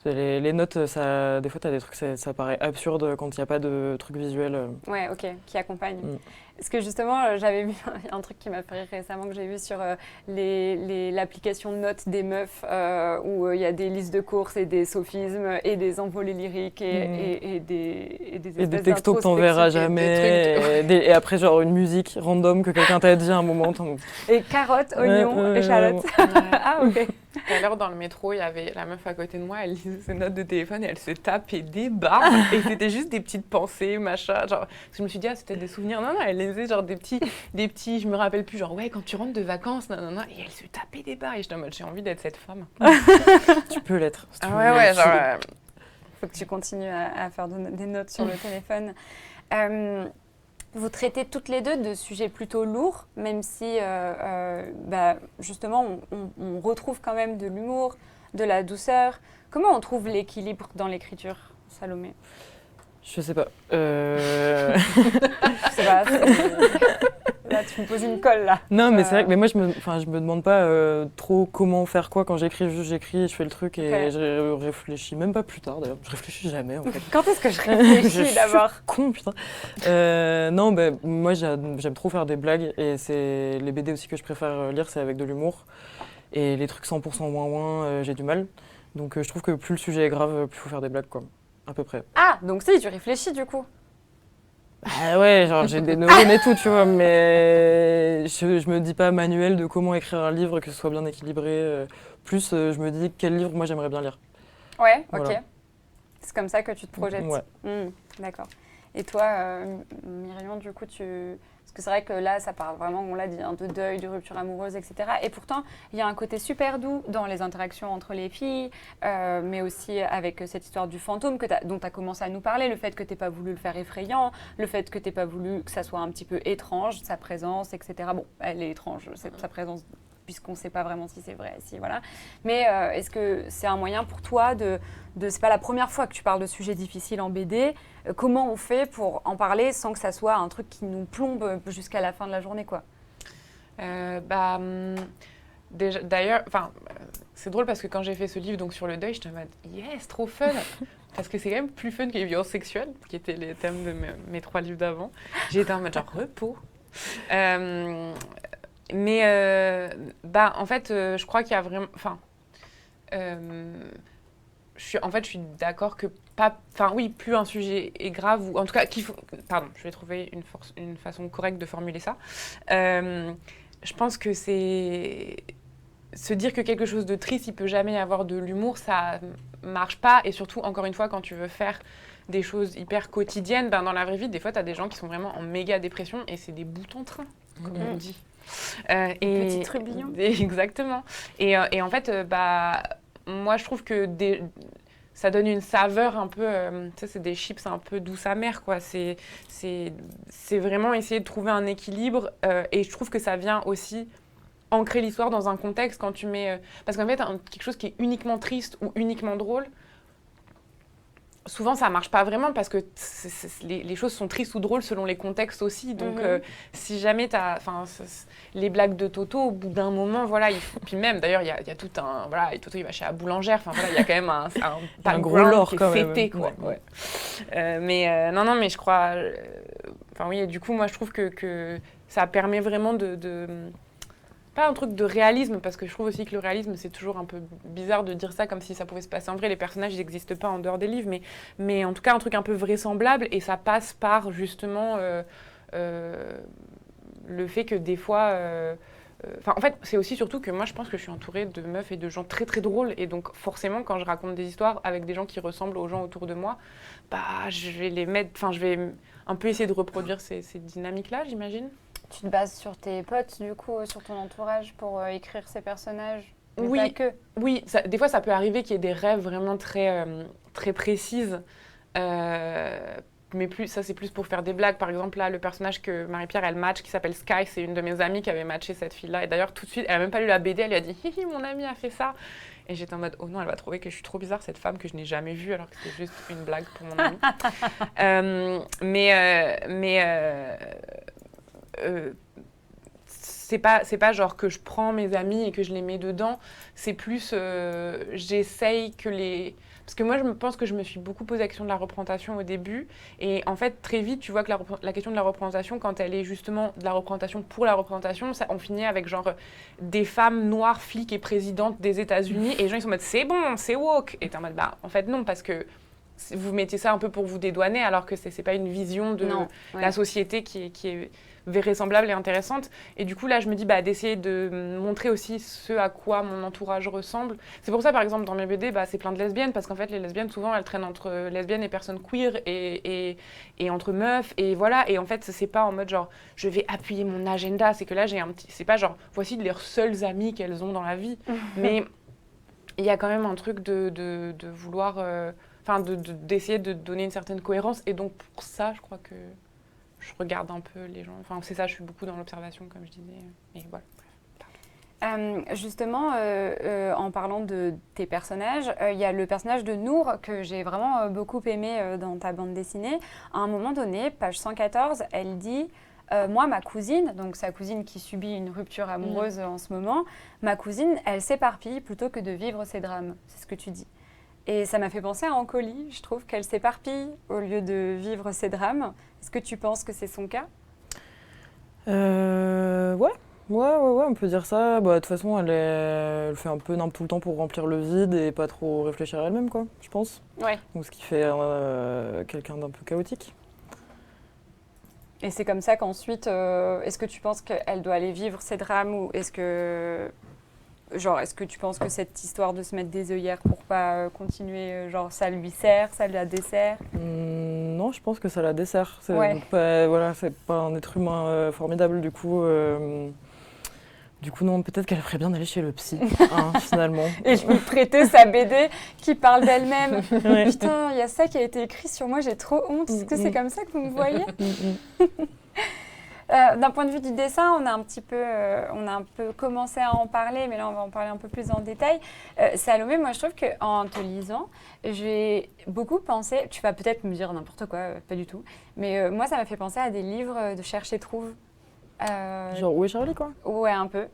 Speaker 2: Les notes, ça, des fois, t'as des trucs, ça paraît absurde quand il n'y a pas de trucs visuels.
Speaker 1: Ouais, ok, qui accompagne. Parce que justement, j'avais vu un truc qui m'a fait rire récemment que j'ai vu sur l'application de notes des meufs où il y a des listes de courses et des sophismes et des envolées lyriques et des
Speaker 2: et des textos que t'enverras jamais. Et après, genre une musique random que quelqu'un t'a dit à un moment.
Speaker 1: Et carottes, oignons, échalotes. Ah, ok.
Speaker 3: Tout à l'heure, dans le métro, il y avait la meuf à côté de moi, elle lisait ses notes de téléphone et elle se tapait des barres. Et c'était juste des petites pensées, machin. Genre, je me suis dit, c'était des souvenirs. Non, elle lisait genre des petits, je me rappelle plus, genre, ouais, quand tu rentres de vacances, nanana. Et elle se tapait des barres. Et j'étais en mode, j'ai envie d'être cette femme.
Speaker 2: Tu peux l'être. Si
Speaker 3: ouais, genre.
Speaker 1: Faut que tu continues à faire des notes sur le téléphone. Vous traitez toutes les deux de sujets plutôt lourds, même si justement on retrouve quand même de l'humour, de la douceur. Comment on trouve l'équilibre dans l'écriture, Salomé ?
Speaker 2: Je sais pas.
Speaker 1: Je sais pas. Là, tu me poses une colle, là.
Speaker 2: Non, mais c'est vrai que mais moi, je me demande pas trop comment faire quoi quand j'écris. Juste, j'écris, je fais le truc et je réfléchis même pas plus tard, d'ailleurs. Je réfléchis jamais, en fait.
Speaker 1: Quand est-ce que je réfléchis, d'abord ?
Speaker 2: Je suis con, putain. Non, moi, j'aime trop faire des blagues et c'est les BD aussi que je préfère lire, c'est avec de l'humour. Et les trucs 100% ouin-ouin, j'ai du mal. Donc, je trouve que plus le sujet est grave, plus il faut faire des blagues, quoi. À peu près.
Speaker 1: Ah, donc si, tu réfléchis, du coup.
Speaker 2: Ah ouais, genre j'ai des neurones et tout, tu vois, mais je me dis pas manuel de comment écrire un livre, que ce soit bien équilibré. Plus, je me dis quel livre moi j'aimerais bien lire.
Speaker 1: Ouais,
Speaker 2: voilà.
Speaker 1: Ok. C'est comme ça que tu te projettes.
Speaker 2: Ouais.
Speaker 1: D'accord. Et toi, Myriam, du coup, parce que c'est vrai que là, ça parle vraiment, on l'a dit, de deuil, de rupture amoureuse, etc. Et pourtant, il y a un côté super doux dans les interactions entre les filles, mais aussi avec cette histoire du fantôme dont tu as commencé à nous parler, le fait que tu n'aies pas voulu le faire effrayant, le fait que tu n'aies pas voulu que ça soit un petit peu étrange, sa présence, etc. Bon, elle est étrange, sa présence, puisqu'on ne sait pas vraiment si c'est vrai, si voilà. Mais est-ce que c'est un moyen pour toi c'est pas la première fois que tu parles de sujets difficiles en BD, comment on fait pour en parler sans que ça soit un truc qui nous plombe jusqu'à la fin de la journée, quoi ?
Speaker 3: D'ailleurs, c'est drôle parce que quand j'ai fait ce livre donc sur le deuil, j'étais en mode yes, trop fun. Parce que c'est quand même plus fun que les violences sexuelles, qui étaient les thèmes de mes 3 livres d'avant. J'étais en mode genre repos. En fait, je crois qu'il y a vraiment... je suis d'accord que plus un sujet est grave, ou en tout cas, je vais trouver une façon correcte de formuler ça. Je pense que c'est... Se dire que quelque chose de triste, il peut jamais y avoir de l'humour, ça marche pas. Et surtout, encore une fois, quand tu veux faire des choses hyper quotidiennes, dans la vraie vie, des fois, tu as des gens qui sont vraiment en méga dépression et c'est des boutons train, comme on dit.
Speaker 1: Petit trublion.
Speaker 3: Exactement. Et en fait, moi, je trouve que ça donne une saveur un peu... c'est des chips un peu douce amère, quoi. C'est vraiment essayer de trouver un équilibre. Et je trouve que ça vient aussi ancrer l'histoire dans un contexte quand tu mets... parce qu'en fait, quelque chose qui est uniquement triste ou uniquement drôle, souvent, ça marche pas vraiment parce que les choses sont tristes ou drôles selon les contextes aussi. Donc, si jamais les blagues de Toto, au bout d'un moment, voilà, puis même, d'ailleurs, il y a tout un... Voilà, Toto, il va chez la boulangère. Enfin, voilà, il y a quand même un
Speaker 2: gros lore
Speaker 3: qui est
Speaker 2: quand
Speaker 3: fêté,
Speaker 2: même.
Speaker 3: quoi. Ouais. Non, mais je crois... et du coup, moi, je trouve que ça permet vraiment pas un truc de réalisme, parce que je trouve aussi que le réalisme, c'est toujours un peu bizarre de dire ça comme si ça pouvait se passer en vrai. Les personnages, ils n'existent pas en dehors des livres, mais en tout cas, un truc un peu vraisemblable, et ça passe par, justement, le fait que des fois... en fait, c'est aussi surtout que moi, je pense que je suis entourée de meufs et de gens très, très drôles, et donc forcément, quand je raconte des histoires avec des gens qui ressemblent aux gens autour de moi, je vais les mettre... je vais un peu essayer de reproduire ces dynamiques-là, j'imagine.
Speaker 1: Tu te bases sur tes potes, du coup, sur ton entourage pour écrire ces personnages ? mais
Speaker 3: Oui.
Speaker 1: pas que.
Speaker 3: Oui, des fois, ça peut arriver qu'il y ait des rêves vraiment très précises. Mais ça, c'est plus pour faire des blagues. Par exemple, là, le personnage que Marie-Pierre, elle match, qui s'appelle Sky, c'est une de mes amies qui avait matché cette fille-là. Et d'ailleurs, tout de suite, elle n'a même pas lu la BD, elle lui a dit « Hihi, mon amie a fait ça !» Et j'étais en mode « Oh non, elle va trouver que je suis trop bizarre, cette femme que je n'ai jamais vue, alors que c'était juste une blague pour mon amie. » c'est pas genre que je prends mes amis et que je les mets dedans, c'est plus j'essaye que les... Parce que moi, je pense que je me suis beaucoup posé la question de la représentation au début. Et en fait, très vite, tu vois que la question de la représentation, quand elle est justement de la représentation pour la représentation, on finit avec genre des femmes noires, flics et présidentes des États-Unis. Et les gens, ils sont en mode, c'est bon, c'est woke. Et t'es en mode, bah, en fait, non, parce que vous mettez ça un peu pour vous dédouaner, alors que c'est pas une vision de la société qui est vraisemblable et intéressante. Et du coup, là, je me dis d'essayer de montrer aussi ce à quoi mon entourage ressemble. C'est pour ça, par exemple, dans mes BD, c'est plein de lesbiennes, parce qu'en fait, les lesbiennes, souvent, elles traînent entre lesbiennes et personnes queer et entre meufs, et voilà. Et en fait, c'est pas en mode genre, je vais appuyer mon agenda, c'est que là, c'est pas genre, voici leurs seules amies qu'elles ont dans la vie. Mais il y a quand même un truc de vouloir... d'essayer de donner une certaine cohérence. Et donc, pour ça, je crois que je regarde un peu les gens. Enfin, c'est ça, je suis beaucoup dans l'observation, comme je disais. Et voilà.
Speaker 1: Justement, en parlant de tes personnages, il y a le personnage de Nour que j'ai vraiment beaucoup aimé dans ta bande dessinée. À un moment donné, page 114, elle dit moi, ma cousine, donc sa cousine qui subit une rupture amoureuse en ce moment, ma cousine, elle s'éparpille plutôt que de vivre ses drames. C'est ce que tu dis. Et ça m'a fait penser à Ancoli. Je trouve qu'elle s'éparpille au lieu de vivre ses drames. Est-ce que tu penses que c'est son cas ?
Speaker 2: Ouais, on peut dire ça. De toute façon, elle fait un peu tout le temps pour remplir le vide et pas trop réfléchir à elle-même, quoi, je pense.
Speaker 1: Ouais.
Speaker 2: Donc, ce qui fait quelqu'un d'un peu chaotique.
Speaker 1: Et c'est comme ça qu'ensuite, est-ce que tu penses qu'elle doit aller vivre ses drames ou est-ce que tu penses que cette histoire de se mettre des œillères pour pas continuer, ça lui sert, ça la dessert ?
Speaker 2: Non, je pense que ça la dessert. C'est c'est pas un être humain formidable, du coup. Non, peut-être qu'elle ferait bien d'aller chez le psy, finalement.
Speaker 1: Et lui prêter sa BD qui parle d'elle-même. Ouais. Putain, il y a ça qui a été écrit sur moi, j'ai trop honte. Est-ce que c'est comme ça que vous me voyez ? D'un point de vue du dessin, on a un peu commencé à en parler, mais là, on va en parler un peu plus en détail. Salomé, moi, je trouve qu'en te lisant, j'ai beaucoup pensé, tu vas peut-être me dire n'importe quoi, pas du tout, mais moi, ça m'a fait penser à des livres de Cherche et Trouve.
Speaker 2: Genre Où est Charlie, quoi ?
Speaker 1: Ouais, un peu.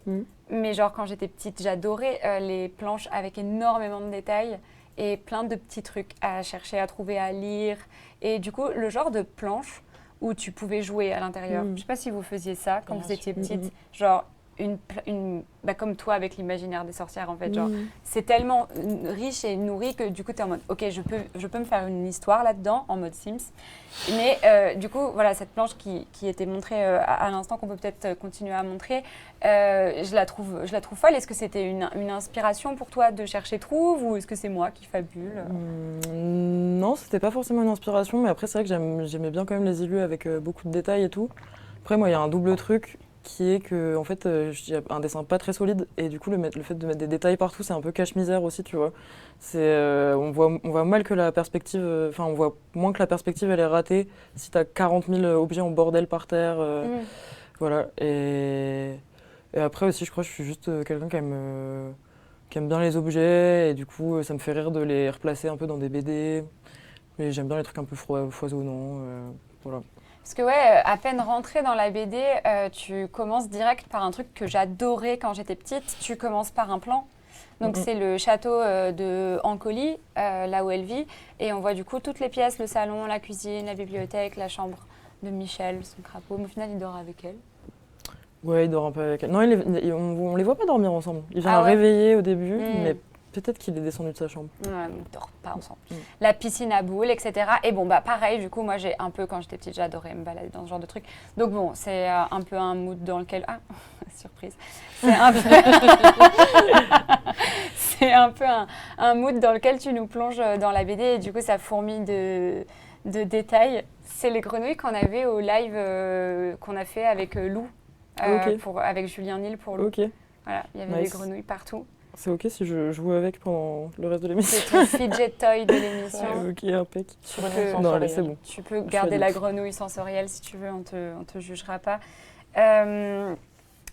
Speaker 1: Mais genre, quand j'étais petite, j'adorais les planches avec énormément de détails et plein de petits trucs à chercher, à trouver, à lire. Et du coup, le genre de planches où tu pouvais jouer à l'intérieur. Je ne sais pas si vous faisiez ça quand vous étiez petite. Genre, comme toi avec l'imaginaire des sorcières, en fait. Genre, c'est tellement riche et nourri que du coup, tu es en mode, OK, je peux me faire une histoire là-dedans, en mode Sims. Mais du coup, voilà, cette planche qui était montrée à l'instant, qu'on peut peut-être continuer à montrer, je la trouve folle. Est-ce que c'était une inspiration pour toi de chercher Trouve ou est-ce que c'est moi qui fabule ?
Speaker 2: Non, c'était pas forcément une inspiration, mais après, c'est vrai que j'aimais bien quand même les illus avec beaucoup de détails et tout. Après, moi, il y a un double truc qui est que, en fait, j'ai un dessin pas très solide et du coup, le fait de mettre des détails partout, c'est un peu cache-misère aussi, tu vois. On voit mal que la perspective, on voit moins que la perspective, elle est ratée si t'as 40 000 objets en bordel par terre. Voilà. Et après aussi, je crois que je suis juste quelqu'un qui aime bien les objets et du coup, ça me fait rire de les replacer un peu dans des BD. Mais j'aime bien les trucs un peu foisonnants. Voilà.
Speaker 1: Parce que à peine rentrée dans la BD, tu commences direct par un truc que j'adorais quand j'étais petite. Tu commences par un plan. Donc c'est le château de Ancoli, là où elle vit. Et on voit du coup toutes les pièces, le salon, la cuisine, la bibliothèque, la chambre de Michel, son crapaud. Mais au final, il dort avec elle.
Speaker 2: Ouais, il dort un peu avec elle. Non, on les voit pas dormir ensemble. Il vient la réveiller au début, mais peut-être qu'il est descendu de sa chambre.
Speaker 1: Ouais, mais ils ne dorment pas ensemble. La piscine à boules, etc. Et bon, pareil, du coup, moi, j'ai un peu, quand j'étais petite, j'adorais me balader dans ce genre de trucs. Donc bon, c'est un peu un mood dans lequel... Ah, surprise. C'est un peu un mood dans lequel tu nous plonges dans la BD. Et du coup, ça fourmille de détails. C'est les grenouilles qu'on avait au live qu'on a fait avec Lou, avec Julien Nil pour Lou.
Speaker 2: Okay.
Speaker 1: Voilà, il y avait des grenouilles partout.
Speaker 2: C'est ok si je joue avec pendant le reste de l'émission?
Speaker 1: C'est ton fidget toy de l'émission.
Speaker 2: Ok, impec.
Speaker 3: Sur une
Speaker 1: peux-
Speaker 3: sensorielle.
Speaker 2: Non, allez, c'est bon.
Speaker 1: Tu peux
Speaker 2: suis
Speaker 1: garder la
Speaker 2: adulte.
Speaker 1: grenouille sensorielle si tu veux, on te jugera pas.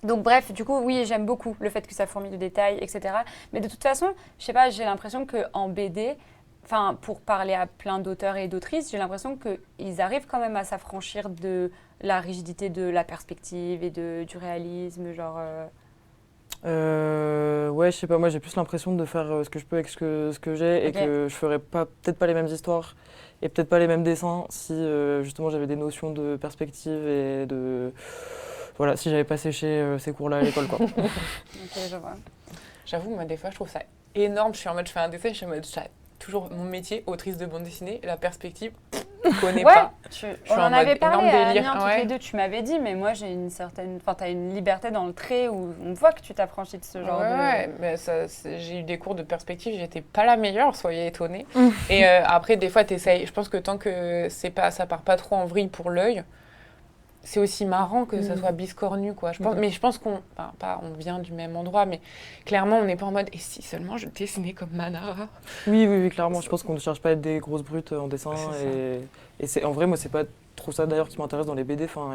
Speaker 1: Donc bref, du coup, oui, j'aime beaucoup le fait que ça fourmille de détails, etc. Mais de toute façon, je sais pas, j'ai l'impression qu'en BD, enfin, pour parler à plein d'auteurs et d'autrices, j'ai l'impression qu'ils arrivent quand même à s'affranchir de la rigidité de la perspective et du réalisme, genre...
Speaker 2: Ouais, je sais pas, moi j'ai plus l'impression de faire ce que je peux avec ce que j'ai et
Speaker 1: Ok.
Speaker 2: que je ferais peut-être pas les mêmes histoires et peut-être pas les mêmes dessins si justement j'avais des notions de perspective et de... Voilà, si j'avais pas séché ces cours-là à l'école, quoi.
Speaker 1: Ok, je vois.
Speaker 3: J'avoue, moi, des fois, je trouve ça énorme. Je suis en mode, je fais un dessin, je suis en mode, j'ai toujours mon métier, autrice de bande dessinée, la perspective, je connais
Speaker 1: Ouais,
Speaker 3: pas.
Speaker 1: on
Speaker 3: en
Speaker 1: en
Speaker 3: mode
Speaker 1: avait parlé
Speaker 3: énorme
Speaker 1: à
Speaker 3: délire,
Speaker 1: Amiens, toutes
Speaker 3: ouais.
Speaker 1: les deux, tu m'avais dit, mais moi j'ai une certaine... Enfin, t'as une liberté dans le trait où on voit que tu t'affranchis de ce genre
Speaker 3: Ouais, mais j'ai eu des cours de perspective, j'étais pas la meilleure, soyez étonnés. Et après, des fois, t'essayes. Je pense que tant que ça part pas trop en vrille pour l'œil, c'est aussi marrant que ça soit biscornu, quoi. Mais je pense qu'on, enfin, pas, on vient du même endroit, mais clairement, on n'est pas en mode, et si seulement je dessinais comme Manara?
Speaker 2: Oui, clairement, je pense qu'on ne cherche pas à être des grosses brutes en dessin
Speaker 3: C'est
Speaker 2: et c'est, en vrai, moi c'est pas trop ça d'ailleurs qui m'intéresse dans les BD. Enfin,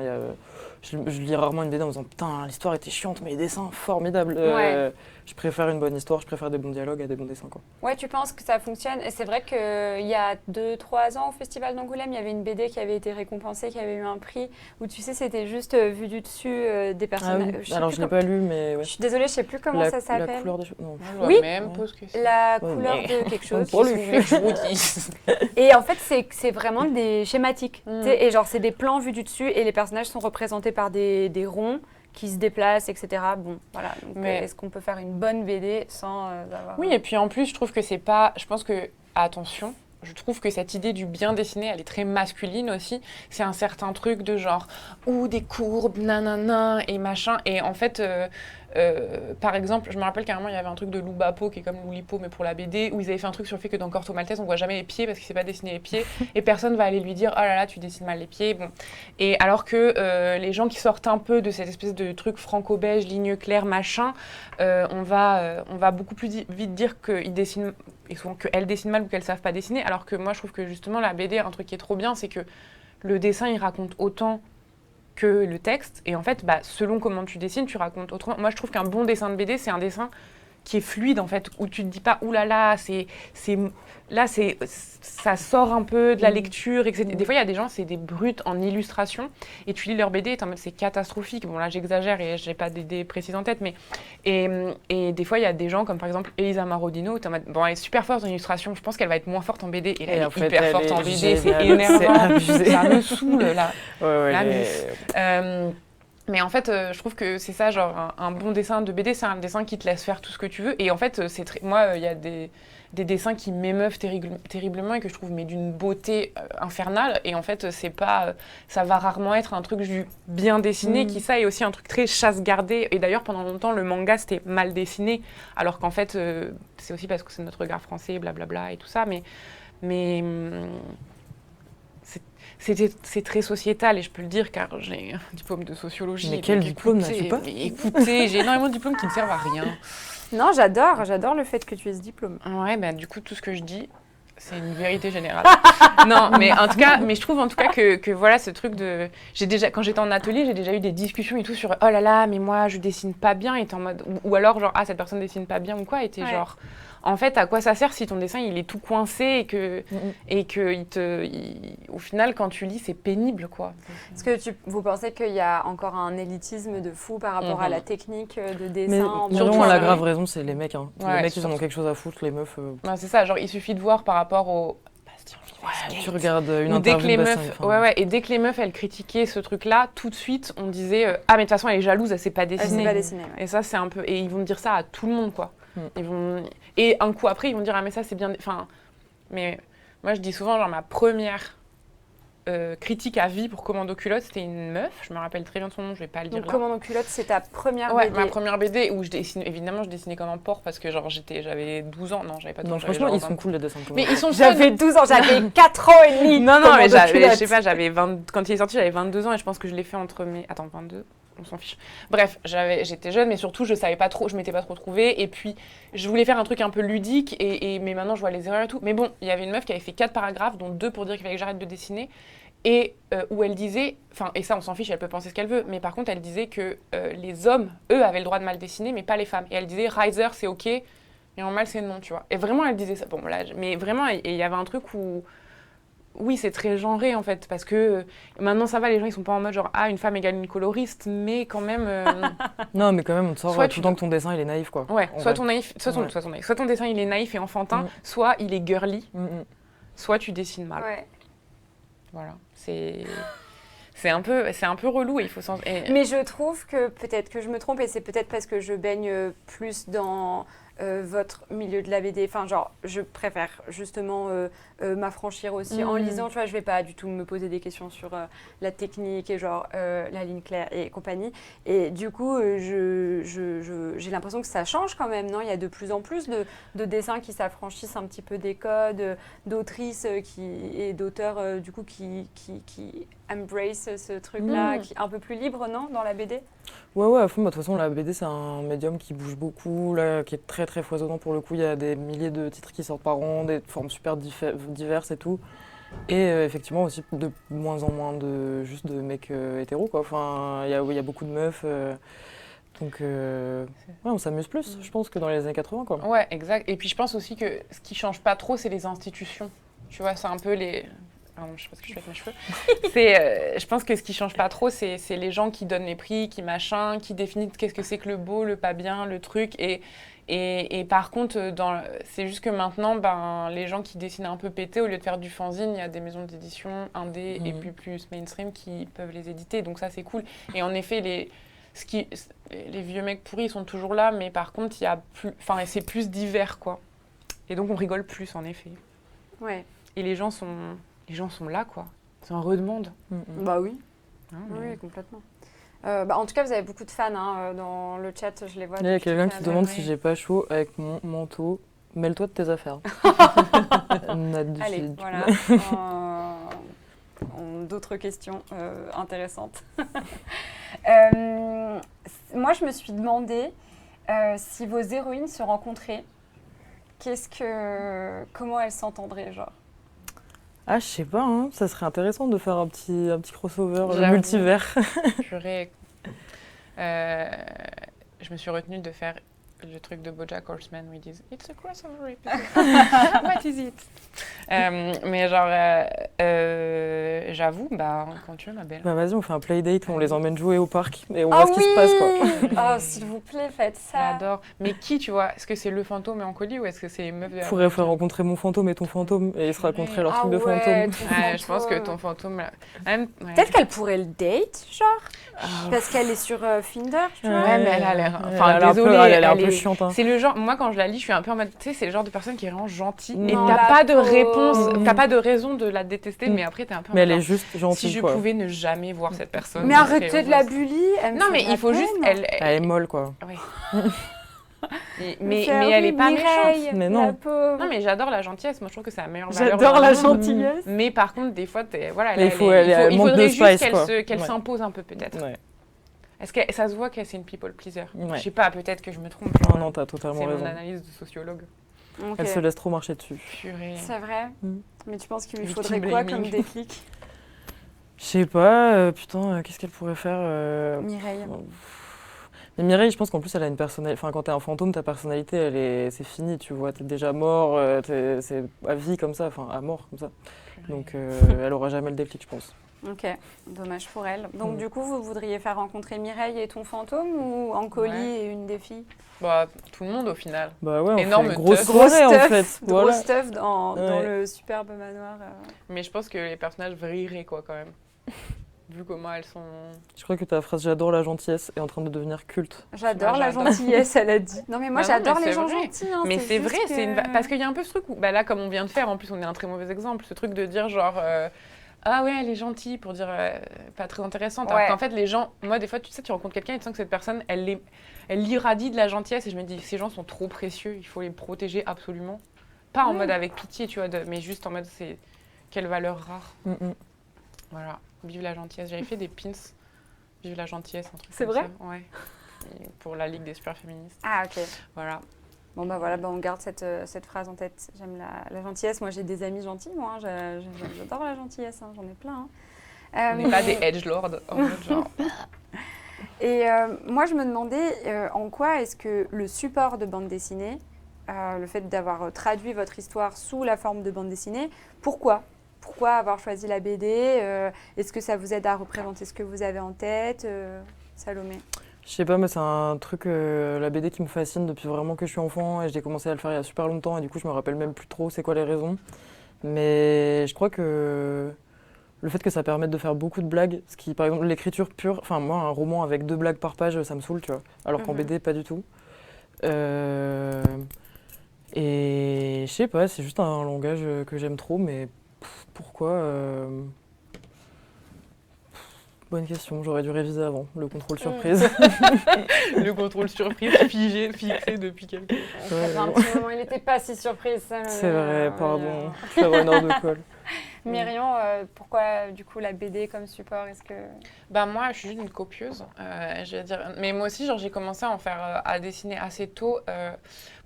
Speaker 2: je lis rarement une BD en me disant putain, l'histoire était chiante, mais les dessins formidables.
Speaker 1: Ouais.
Speaker 2: Je préfère une bonne histoire, je préfère des bons dialogues à des bons dessins, quoi.
Speaker 1: Ouais, tu penses que ça fonctionne? Et c'est vrai qu'il y a 2-3 ans au Festival d'Angoulême, il y avait une BD qui avait été récompensée, qui avait eu un prix, où tu sais, c'était juste vu du dessus des personnages.
Speaker 2: Alors je l'ai pas lu, mais
Speaker 1: Je
Speaker 2: ouais.
Speaker 1: suis désolée, je sais plus comment ça
Speaker 2: La
Speaker 1: s'appelle.
Speaker 2: couleur des cheveux. Non.
Speaker 1: Oui.
Speaker 3: Même pose que c'est.
Speaker 1: La
Speaker 2: Ouais,
Speaker 1: couleur
Speaker 3: mais-
Speaker 1: de quelque chose.
Speaker 2: Pour lui.
Speaker 3: Je vous dis.
Speaker 1: Et en fait, c'est vraiment des schématiques.
Speaker 3: Mm.
Speaker 1: Tu sais, et genre, c'est des plans vus du dessus et les personnages sont représentés par des ronds qui se déplacent, etc. Bon, voilà. Donc,
Speaker 3: Mais-
Speaker 1: est-ce qu'on peut faire une bonne BD sans avoir...
Speaker 3: Oui, et puis en plus, je trouve que c'est pas. Je pense que. Attention. Je trouve que cette idée du bien dessiné, elle est très masculine aussi. C'est un certain truc de genre, ou des courbes, nanana, et machin. Et en fait, par exemple, je me rappelle qu'à un moment, il y avait un truc de Loubapo, qui est comme Loulipo, mais pour la BD, où ils avaient fait un truc sur le fait que dans Corto Maltese, on voit jamais les pieds parce qu'il sait pas dessiner les pieds. Et personne va aller lui dire, oh là là, tu dessines mal les pieds. Bon. Et alors que les gens qui sortent un peu de cette espèce de truc franco-beige, ligne claire, machin, on va beaucoup plus vite dire qu'ils dessinent, et souvent qu'elles dessinent mal ou qu'elles savent pas dessiner. Alors que moi, je trouve que justement, la BD, un truc qui est trop bien, c'est que le dessin, il raconte autant que le texte. Et en fait, selon comment tu dessines, tu racontes autrement. Moi, je trouve qu'un bon dessin de BD, c'est un dessin qui est fluide, en fait, où tu te dis pas, oulala, ça sort un peu de la lecture, etc. Des fois, il y a des gens, c'est des brutes en illustration, et tu lis leur BD, et t'es en mode, c'est catastrophique. Bon, là, j'exagère, et j'ai pas d'idée précise en tête, mais... Et des fois, il y a des gens, comme par exemple Elisa Marodino, où t'es en mode, bon, elle est super forte en illustration, je pense qu'elle va être moins forte en BD, et là, elle
Speaker 2: en
Speaker 3: est
Speaker 2: fait,
Speaker 3: hyper
Speaker 2: elle
Speaker 3: forte
Speaker 2: est
Speaker 3: en BD,
Speaker 2: géniale.
Speaker 3: c'est
Speaker 2: C'est
Speaker 3: énervant,
Speaker 2: abusé.
Speaker 3: ça me saoule, là.
Speaker 2: Ouais,
Speaker 3: La
Speaker 2: mais-
Speaker 3: mus. Mais en fait, je trouve que c'est ça, genre un bon dessin de BD, c'est un dessin qui te laisse faire tout ce que tu veux. Et en fait, moi, il y a des dessins qui m'émeuvent terriblement et que je trouve mais d'une beauté infernale. Et en fait, c'est pas, ça va rarement être un truc bien dessiné, qui ça est aussi un truc très chasse-gardé. Et d'ailleurs, pendant longtemps, le manga c'était mal dessiné, alors qu'en fait, c'est aussi parce que c'est notre regard français, blablabla et tout ça. Mais c'est très sociétal et je peux le dire car j'ai un diplôme de sociologie.
Speaker 2: Mais
Speaker 3: Donc
Speaker 2: quel diplôme n'as-tu pas?
Speaker 3: Écoutez, j'ai énormément de diplômes qui ne servent à rien.
Speaker 1: Non, j'adore le fait que tu aies ce diplôme.
Speaker 3: Ouais, du coup, tout ce que je dis, c'est une vérité générale. Non, mais en tout cas, je trouve en tout cas que voilà, ce truc de... Quand j'étais en atelier, j'ai déjà eu des discussions et tout sur « Oh là là, mais moi, je dessine pas bien », et t'es en mode... Ou alors genre « Ah, cette personne dessine pas bien » ou quoi, et t'es genre... En fait, à quoi ça sert si ton dessin, il est tout coincé et que au final, quand tu lis, c'est pénible, quoi.
Speaker 1: Est-ce que vous pensez qu'il y a encore un élitisme de fou par rapport à la technique de
Speaker 2: Mais
Speaker 1: dessin en
Speaker 3: surtout,
Speaker 2: non,
Speaker 3: à
Speaker 2: la
Speaker 3: la-
Speaker 2: grave raison, c'est les mecs. Hein.
Speaker 3: Ouais,
Speaker 2: Les mecs, ils en ont
Speaker 3: surtout.
Speaker 2: quelque chose à foutre, les meufs.
Speaker 3: Non, c'est ça, genre, il suffit de voir par rapport au...
Speaker 2: Tu regardes une
Speaker 3: Ou dès que
Speaker 2: interview
Speaker 3: les
Speaker 2: de Bastien,
Speaker 3: meufs,
Speaker 2: enfin,
Speaker 3: et dès que les meufs, elles critiquaient ce truc-là, tout de suite, on disait ah mais de toute façon, elle est jalouse, elle sait pas
Speaker 1: Elle
Speaker 3: dessiner.
Speaker 1: sait pas dessiner, ouais.
Speaker 3: Et ça, c'est un peu, et ils vont dire ça à tout le monde, quoi.
Speaker 2: Mm.
Speaker 3: Et un coup après, ils vont dire ah mais ça c'est bien, enfin, mais moi je dis souvent genre ma première critique à vie pour Commando Culotte, c'était une meuf, je me rappelle très bien de son nom, je vais pas le dire
Speaker 1: Donc,
Speaker 3: là.
Speaker 1: Commando Culotte, c'est ta première
Speaker 3: Ouais,
Speaker 1: BD.
Speaker 3: ma première BD où je dessine, évidemment je dessinais comme un porc parce que genre j'avais 12 ans, non j'avais pas 12 ans.
Speaker 2: Non,
Speaker 3: j'avais
Speaker 2: franchement,
Speaker 3: genre
Speaker 2: ils sont
Speaker 3: 20.
Speaker 2: cool les dessins.
Speaker 3: Mais ils sont
Speaker 1: J'avais 12 ans, j'avais 4 ans et demi.
Speaker 3: Non, mais
Speaker 1: Commando
Speaker 3: je
Speaker 1: Culotte.
Speaker 3: sais pas, j'avais 20... Quand il est sorti, j'avais 22 ans et je pense que je l'ai fait entre mes... Attends, 22 ? on s'en fiche. Bref, j'étais jeune, mais surtout, je m'étais pas trop trouvée. Et puis, je voulais faire un truc un peu ludique, mais maintenant, je vois les erreurs et tout. Mais bon, il y avait une meuf qui avait fait 4 paragraphes, dont 2 pour dire qu'il fallait que j'arrête de dessiner. Et où elle disait, et ça, on s'en fiche, elle peut penser ce qu'elle veut, mais par contre, elle disait que les hommes, eux, avaient le droit de mal dessiner, mais pas les femmes. Et elle disait, riser, c'est OK, et en mal, c'est non, tu vois. Et vraiment, elle disait ça. Bon, là, mais vraiment, et il y avait un truc où... Oui, c'est très genré en fait, parce que maintenant ça va, les gens ils sont pas en mode genre une femme égale une coloriste, mais quand même.
Speaker 2: Non, mais quand même, on te sort
Speaker 3: Soit
Speaker 2: tout le temps que ton dessin il est naïf quoi.
Speaker 3: Ouais, soit
Speaker 2: vrai.
Speaker 3: ton naïf, soit ton dessin il est naïf et enfantin, soit il est girly, soit tu dessines mal.
Speaker 1: Ouais.
Speaker 3: Voilà, c'est un peu relou et il faut
Speaker 1: Mais je trouve que peut-être que je me trompe et c'est peut-être parce que je baigne plus dans votre milieu de la BD. Enfin, genre, je préfère justement m'affranchir aussi en lisant. Tu vois, je vais pas du tout me poser des questions sur la technique et genre la ligne claire et compagnie. Et du coup, j'ai l'impression que ça change quand même, non ? Il y a de plus en plus de dessins qui s'affranchissent un petit peu des codes, d'autrices et d'auteurs du coup qui embrace ce truc-là, qui est un peu plus libre, non, dans la BD ?
Speaker 2: Ouais, à fond. De toute façon, la BD, c'est un médium qui bouge beaucoup, là, qui est très, très foisonnant pour le coup. Il y a des milliers de titres qui sortent par an, des formes super diverses et tout. Et effectivement, aussi de moins en moins juste de mecs hétéros, quoi. Enfin, il y a beaucoup de meufs. Donc, ouais, on s'amuse plus, je pense, que dans les années 80, quoi.
Speaker 3: Ouais, exact. Et puis, je pense aussi que ce qui change pas trop, c'est les institutions. Tu vois, c'est un peu les... Pardon, je sais pas ce que je fais avec mes cheveux. Je pense que ce qui change pas trop, c'est les gens qui donnent les prix, qui machin, qui définissent qu'est-ce que c'est que le beau, le pas bien, le truc. Et par contre, c'est juste que maintenant, les gens qui dessinent un peu pété, au lieu de faire du fanzine, il y a des maisons d'édition indé et puis plus mainstream qui peuvent les éditer. Donc ça, c'est cool. Et en effet, les vieux mecs pourris sont toujours là, mais par contre, c'est plus divers, quoi. Et donc, on rigole plus, en effet.
Speaker 1: Ouais.
Speaker 3: Et les gens sont là, quoi. C'est un redemande.
Speaker 1: Bah oui. Oui, complètement. En tout cas, vous avez beaucoup de fans dans le chat, je les vois.
Speaker 2: Il y a quelqu'un qui demande si j'ai pas chaud avec mon manteau. Mêle-toi de tes affaires.
Speaker 1: Allez, voilà. D'autres questions intéressantes. Moi, je me suis demandé si vos héroïnes se rencontraient, comment elles s'entendraient, genre.
Speaker 2: Ah, je sais pas, hein. Ça serait intéressant de faire un petit crossover, le multivers.
Speaker 3: Je me suis retenue de faire le truc de BoJack Horseman où ils disent « It's a crossover episode. What is it ?» Mais genre, j'avoue, quand tu veux, ma belle.
Speaker 2: Bah vas-y, on fait un playdate, on les emmène jouer au parc et on voit ce qui se passe, quoi.
Speaker 1: Oh, s'il vous plaît, faites ça.
Speaker 3: J'adore. Mais qui, tu vois, est-ce que c'est le fantôme et en colis ou est-ce que c'est les meufs de la...
Speaker 2: Pourrait faire rencontrer mon fantôme et ton fantôme et ils se raconteraient leur truc de fantôme.
Speaker 3: Je pense que ton fantôme...
Speaker 1: Peut-être qu'elle pourrait le date, genre, parce qu'elle est sur Finder, tu vois.
Speaker 3: Ouais, mais elle a l'air...
Speaker 2: Enfin, désolée, elle a l'air un peu chiante.
Speaker 3: C'est le genre... Moi, quand je la lis, je suis un peu en mode... Tu sais, c'est le genre de personne qui est vraiment gentille. Et
Speaker 1: Non,
Speaker 3: t'as pas de réponse, t'as pas de raison de la détester, mais après, t'es un peu...
Speaker 2: Mais elle est juste gentille,
Speaker 3: si je pouvais ne jamais voir cette personne...
Speaker 1: Mais arrêtez de la bully.
Speaker 3: Non, mais il faut juste...
Speaker 2: Elle est molle, quoi.
Speaker 3: Oui. mais elle est pas méchante.
Speaker 2: Mais non.
Speaker 3: Non, mais j'adore la gentillesse. Moi, je trouve que c'est la meilleure valeur.
Speaker 1: J'adore la gentillesse.
Speaker 3: Mais par contre, des fois, il
Speaker 2: faudrait
Speaker 3: juste qu'elle s'impose un peu, peut-être.
Speaker 2: Ouais.
Speaker 3: Est-ce que ça se voit qu'elle c'est une people pleaser?
Speaker 2: Ouais.
Speaker 3: Je sais pas, peut-être que je me trompe.
Speaker 2: Non, t'as totalement raison.
Speaker 3: C'est mon analyse de sociologue.
Speaker 1: Okay.
Speaker 2: Elle se laisse trop marcher dessus.
Speaker 3: Purée.
Speaker 1: C'est vrai. Mais tu penses qu'il lui
Speaker 3: Victim
Speaker 1: faudrait quoi
Speaker 3: blaming.
Speaker 1: comme déclic?
Speaker 2: Je sais pas, qu'est-ce qu'elle pourrait faire
Speaker 1: Mireille.
Speaker 2: Mais Mireille, je pense qu'en plus, elle a une personnalité. Enfin, quand t'es un fantôme, ta personnalité, c'est fini, tu vois. T'es déjà mort, c'est à vie comme ça, enfin, à mort comme ça. Donc, elle aura jamais le déclic, je pense.
Speaker 1: Ok, dommage pour elle. Donc, du coup, vous voudriez faire rencontrer Mireille et ton fantôme ou Ancoli et une des filles?
Speaker 3: Bah, tout le monde au final.
Speaker 2: Bah ouais, on
Speaker 3: énorme
Speaker 2: fait grosse soirée en fait.
Speaker 1: Gros stuff dans le superbe manoir.
Speaker 3: Mais je pense que les personnages vrilleraient quoi quand même. Vu comment elles sont...
Speaker 2: Je crois que ta phrase « j'adore la gentillesse » est en train de devenir culte.
Speaker 1: J'adore la gentillesse, elle a dit. Non mais moi j'adore les gens gentils. Hein,
Speaker 3: mais c'est vrai, parce qu'il y a un peu ce truc où, là comme on vient de faire, en plus on est un très mauvais exemple, ce truc de dire genre... ah ouais, elle est gentille, pour dire pas très intéressante. Alors qu'en fait, les gens, moi des fois, tu sais, tu rencontres quelqu'un et tu sens que cette personne, elle irradie de la gentillesse et je me dis, ces gens sont trop précieux, il faut les protéger absolument. Pas en mode avec pitié, tu vois, mais juste en mode, c'est quelle valeur rare. Voilà, vive la gentillesse. J'avais fait des pins Vive la gentillesse, un truc
Speaker 1: C'est
Speaker 3: comme
Speaker 1: vrai
Speaker 3: ça. Ouais. Et pour la Ligue des super féministes.
Speaker 1: Ah, ok.
Speaker 3: Voilà.
Speaker 1: Bon, bah voilà, bah, on garde cette phrase en tête. J'aime la gentillesse. Moi, j'ai des amis gentils, moi. J'adore la gentillesse, hein, j'en ai plein.
Speaker 3: On n'est pas des edgelords en mode genre.
Speaker 1: Et moi, je me demandais en quoi est-ce que le support de bande dessinée, le fait d'avoir traduit votre histoire sous la forme de bande dessinée, pourquoi avoir choisi la BD Est-ce que ça vous aide à représenter ce que vous avez en tête Salomé?
Speaker 2: Je sais pas, mais c'est un truc, la BD qui me fascine depuis vraiment que je suis enfant et j'ai commencé à le faire il y a super longtemps et du coup je me rappelle même plus trop c'est quoi les raisons. Mais je crois que le fait que ça permette de faire beaucoup de blagues, ce qui par exemple l'écriture pure, enfin moi un roman avec 2 blagues par page ça me saoule tu vois, alors qu'en BD pas du tout. Et je sais pas, c'est juste un langage que j'aime trop mais pourquoi bonne question, j'aurais dû réviser avant, le contrôle surprise.
Speaker 3: Le contrôle surprise fixé depuis quelques temps.
Speaker 1: Ça fait un petit moment, il n'était pas si surprise. Ça,
Speaker 2: C'est vrai, pardon, je suis honneur de colle.
Speaker 1: Myriam, pourquoi du coup la BD comme support? Est-ce que...
Speaker 3: Bah moi, je suis juste une copieuse, je vais dire. Mais moi aussi, genre, j'ai commencé à en faire, à dessiner assez tôt.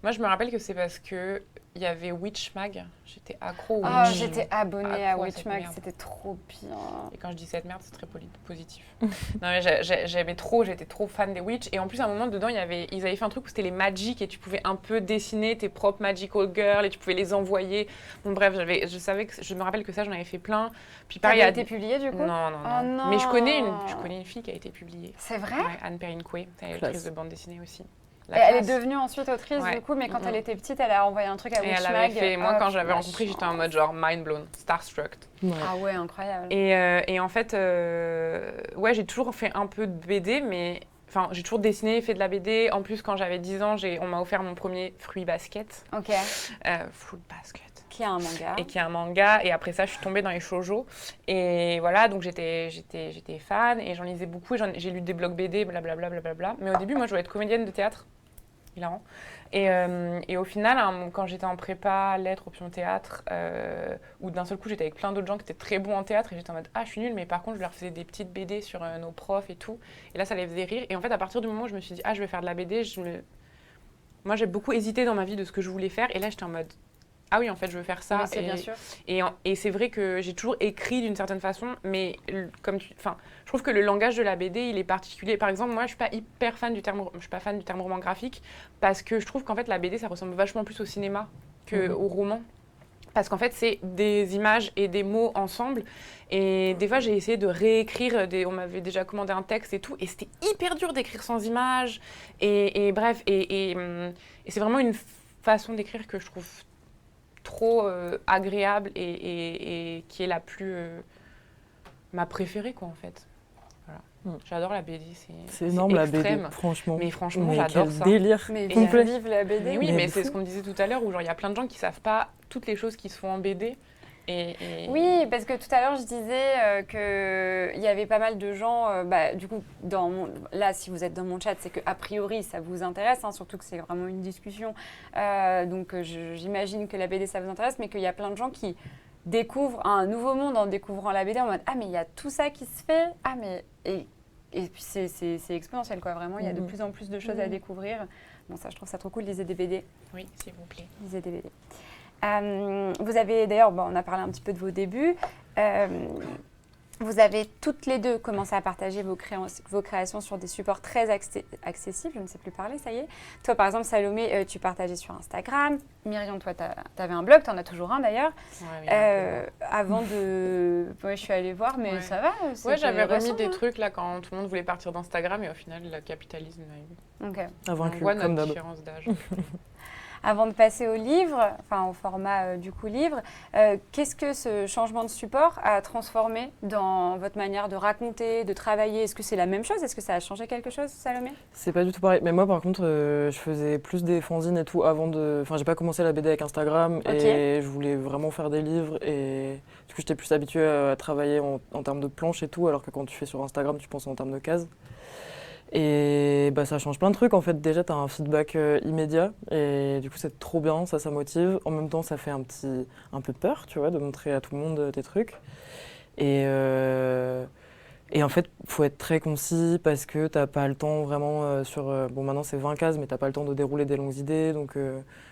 Speaker 3: Moi, je me rappelle que c'est parce que il y avait Witch Mag. J'étais accro au Witch.
Speaker 1: Oh, j'étais abonnée à
Speaker 3: Accro à
Speaker 1: Witch
Speaker 3: cette
Speaker 1: Mag,
Speaker 3: merde.
Speaker 1: c'était trop bien.
Speaker 3: Et quand je dis cette merde, c'est très positif. Non mais j'aimais trop, j'étais trop fan des Witch. Et en plus, à un moment dedans, ils avaient fait un truc où c'était les Magic et tu pouvais un peu dessiner tes propres Magical Girls et tu pouvais les envoyer. Bon bref, je me rappelle que ça, j'en avais fait plein. Puis
Speaker 1: Ça
Speaker 3: pareil,
Speaker 1: a été publié du coup?
Speaker 3: Non.
Speaker 1: Oh, non.
Speaker 3: Mais je connais une fille qui a été publiée.
Speaker 1: C'est vrai?
Speaker 3: Ouais, Anne Perrine-Coué, elle est autrice de bande dessinée aussi.
Speaker 1: Et elle est devenue ensuite autrice
Speaker 3: Ouais.
Speaker 1: du coup, mais quand elle était petite, elle a envoyé un truc à
Speaker 3: Et
Speaker 1: Witch
Speaker 3: elle
Speaker 1: Mag.
Speaker 3: avait fait, moi quand je l'avais rencontrée, j'étais en mode genre mind blown, starstruck.
Speaker 2: Ouais.
Speaker 1: Ah ouais, incroyable.
Speaker 3: Et en fait, ouais, j'ai toujours fait un peu de BD, mais enfin, j'ai toujours dessiné, fait de la BD. En plus, quand j'avais 10 ans, on m'a offert mon premier fruit basket,
Speaker 1: Ok.
Speaker 3: Fruit Basket.
Speaker 1: Qui a un manga.
Speaker 3: Et qui est un manga. Et après ça, je suis tombée dans les shoujo. Et voilà, donc j'étais fan et j'en lisais beaucoup. J'ai lu des blogs BD, blablabla. Mais au début, moi, je voulais être comédienne de théâtre. Hilarant. Et au final, quand j'étais en prépa, lettres, option théâtre, où d'un seul coup, j'étais avec plein d'autres gens qui étaient très bons en théâtre et j'étais en mode « Ah, je suis nulle, mais par contre, je leur faisais des petites BD sur nos profs et tout. » Et là, ça les faisait rire. Et en fait, à partir du moment où je me suis dit « Ah, je vais faire de la BD », moi, j'ai beaucoup hésité dans ma vie de ce que je voulais faire. Et là, j'étais en mode « Ah oui, en fait, je veux faire ça. »
Speaker 1: Bien sûr.
Speaker 3: Et c'est vrai que j'ai toujours écrit d'une certaine façon, mais je trouve que le langage de la BD, il est particulier. Par exemple, moi, je suis pas fan du terme roman graphique, parce que je trouve qu'en fait, la BD, ça ressemble vachement plus au cinéma qu'au roman. Parce qu'en fait, c'est des images et des mots ensemble. Et des fois, j'ai essayé de réécrire, on m'avait déjà commandé un texte et tout, et c'était hyper dur d'écrire sans images. Et bref, et c'est vraiment une façon d'écrire que je trouve trop agréable et qui est ma préférée quoi en fait. Voilà. J'adore la BD,
Speaker 2: c'est énorme la
Speaker 3: extrême,
Speaker 2: BD, franchement.
Speaker 3: Mais franchement,
Speaker 2: mais
Speaker 3: j'adore
Speaker 2: quel
Speaker 3: ça.
Speaker 2: délire.
Speaker 1: Mais
Speaker 2: complet.
Speaker 1: vive la BD.
Speaker 3: Mais oui,
Speaker 2: Mais
Speaker 3: mais
Speaker 2: de
Speaker 3: c'est
Speaker 2: fou.
Speaker 3: ce qu'on me disait tout à l'heure où genre il y a plein de gens qui savent pas toutes les choses qui se font en BD.
Speaker 1: Oui, parce que tout à l'heure, je disais qu'il y avait pas mal de gens, du coup, là, si vous êtes dans mon chat, c'est qu'a priori, ça vous intéresse, hein, surtout que c'est vraiment une discussion. Donc, j'imagine que la BD, ça vous intéresse, mais qu'il y a plein de gens qui découvrent un nouveau monde en découvrant la BD, en mode « Ah, mais il y a tout ça qui se fait. Ah, mais... » Et puis, c'est exponentiel, quoi. Vraiment, il y a de plus en plus de choses à découvrir. Bon, ça, je trouve ça trop cool. Lisez des BD.
Speaker 3: Oui, s'il vous plaît.
Speaker 1: Lisez des BD. Vous avez d'ailleurs, on a parlé un petit peu de vos débuts. Vous avez toutes les deux commencé à partager vos créations sur des supports très accessibles. Je ne sais plus parler, ça y est. Toi, par exemple, Salomé, tu partageais sur Instagram. Myriam, toi, tu avais un blog, tu en as toujours un d'ailleurs.
Speaker 3: Ouais,
Speaker 1: avant de... Ouais, je suis allée voir, mais ça va.
Speaker 3: Ouais, j'avais remis des
Speaker 1: hein.
Speaker 3: trucs là quand tout le monde voulait partir d'Instagram et au final, le capitalisme a eu.
Speaker 1: Okay.
Speaker 2: A vaincu,
Speaker 3: On voit
Speaker 2: comme
Speaker 3: notre
Speaker 2: d'hab.
Speaker 3: différence d'âge.
Speaker 1: Avant de passer au livre, enfin au format du coup livre, qu'est-ce que ce changement de support a transformé dans votre manière de raconter, de travailler? Est-ce que c'est la même chose? Est-ce que ça a changé quelque chose, Salomé?
Speaker 2: C'est pas du tout pareil. Mais moi, par contre, je faisais plus des fanzines et tout avant de... Enfin, j'ai pas commencé la BD avec Instagram et je voulais vraiment faire des livres. Et du coup, j'étais plus habituée à travailler en termes de planches et tout, alors que quand tu fais sur Instagram, tu penses en termes de cases. Et ça change plein de trucs en fait. Déjà, tu as un feedback immédiat et du coup, c'est trop bien, ça motive. En même temps, ça fait un peu peur, tu vois, de montrer à tout le monde tes trucs. Et Et en fait, il faut être très concis parce que tu n'as pas le temps vraiment bon, maintenant c'est 20 cases, mais tu n'as pas le temps de dérouler des longues idées. Donc,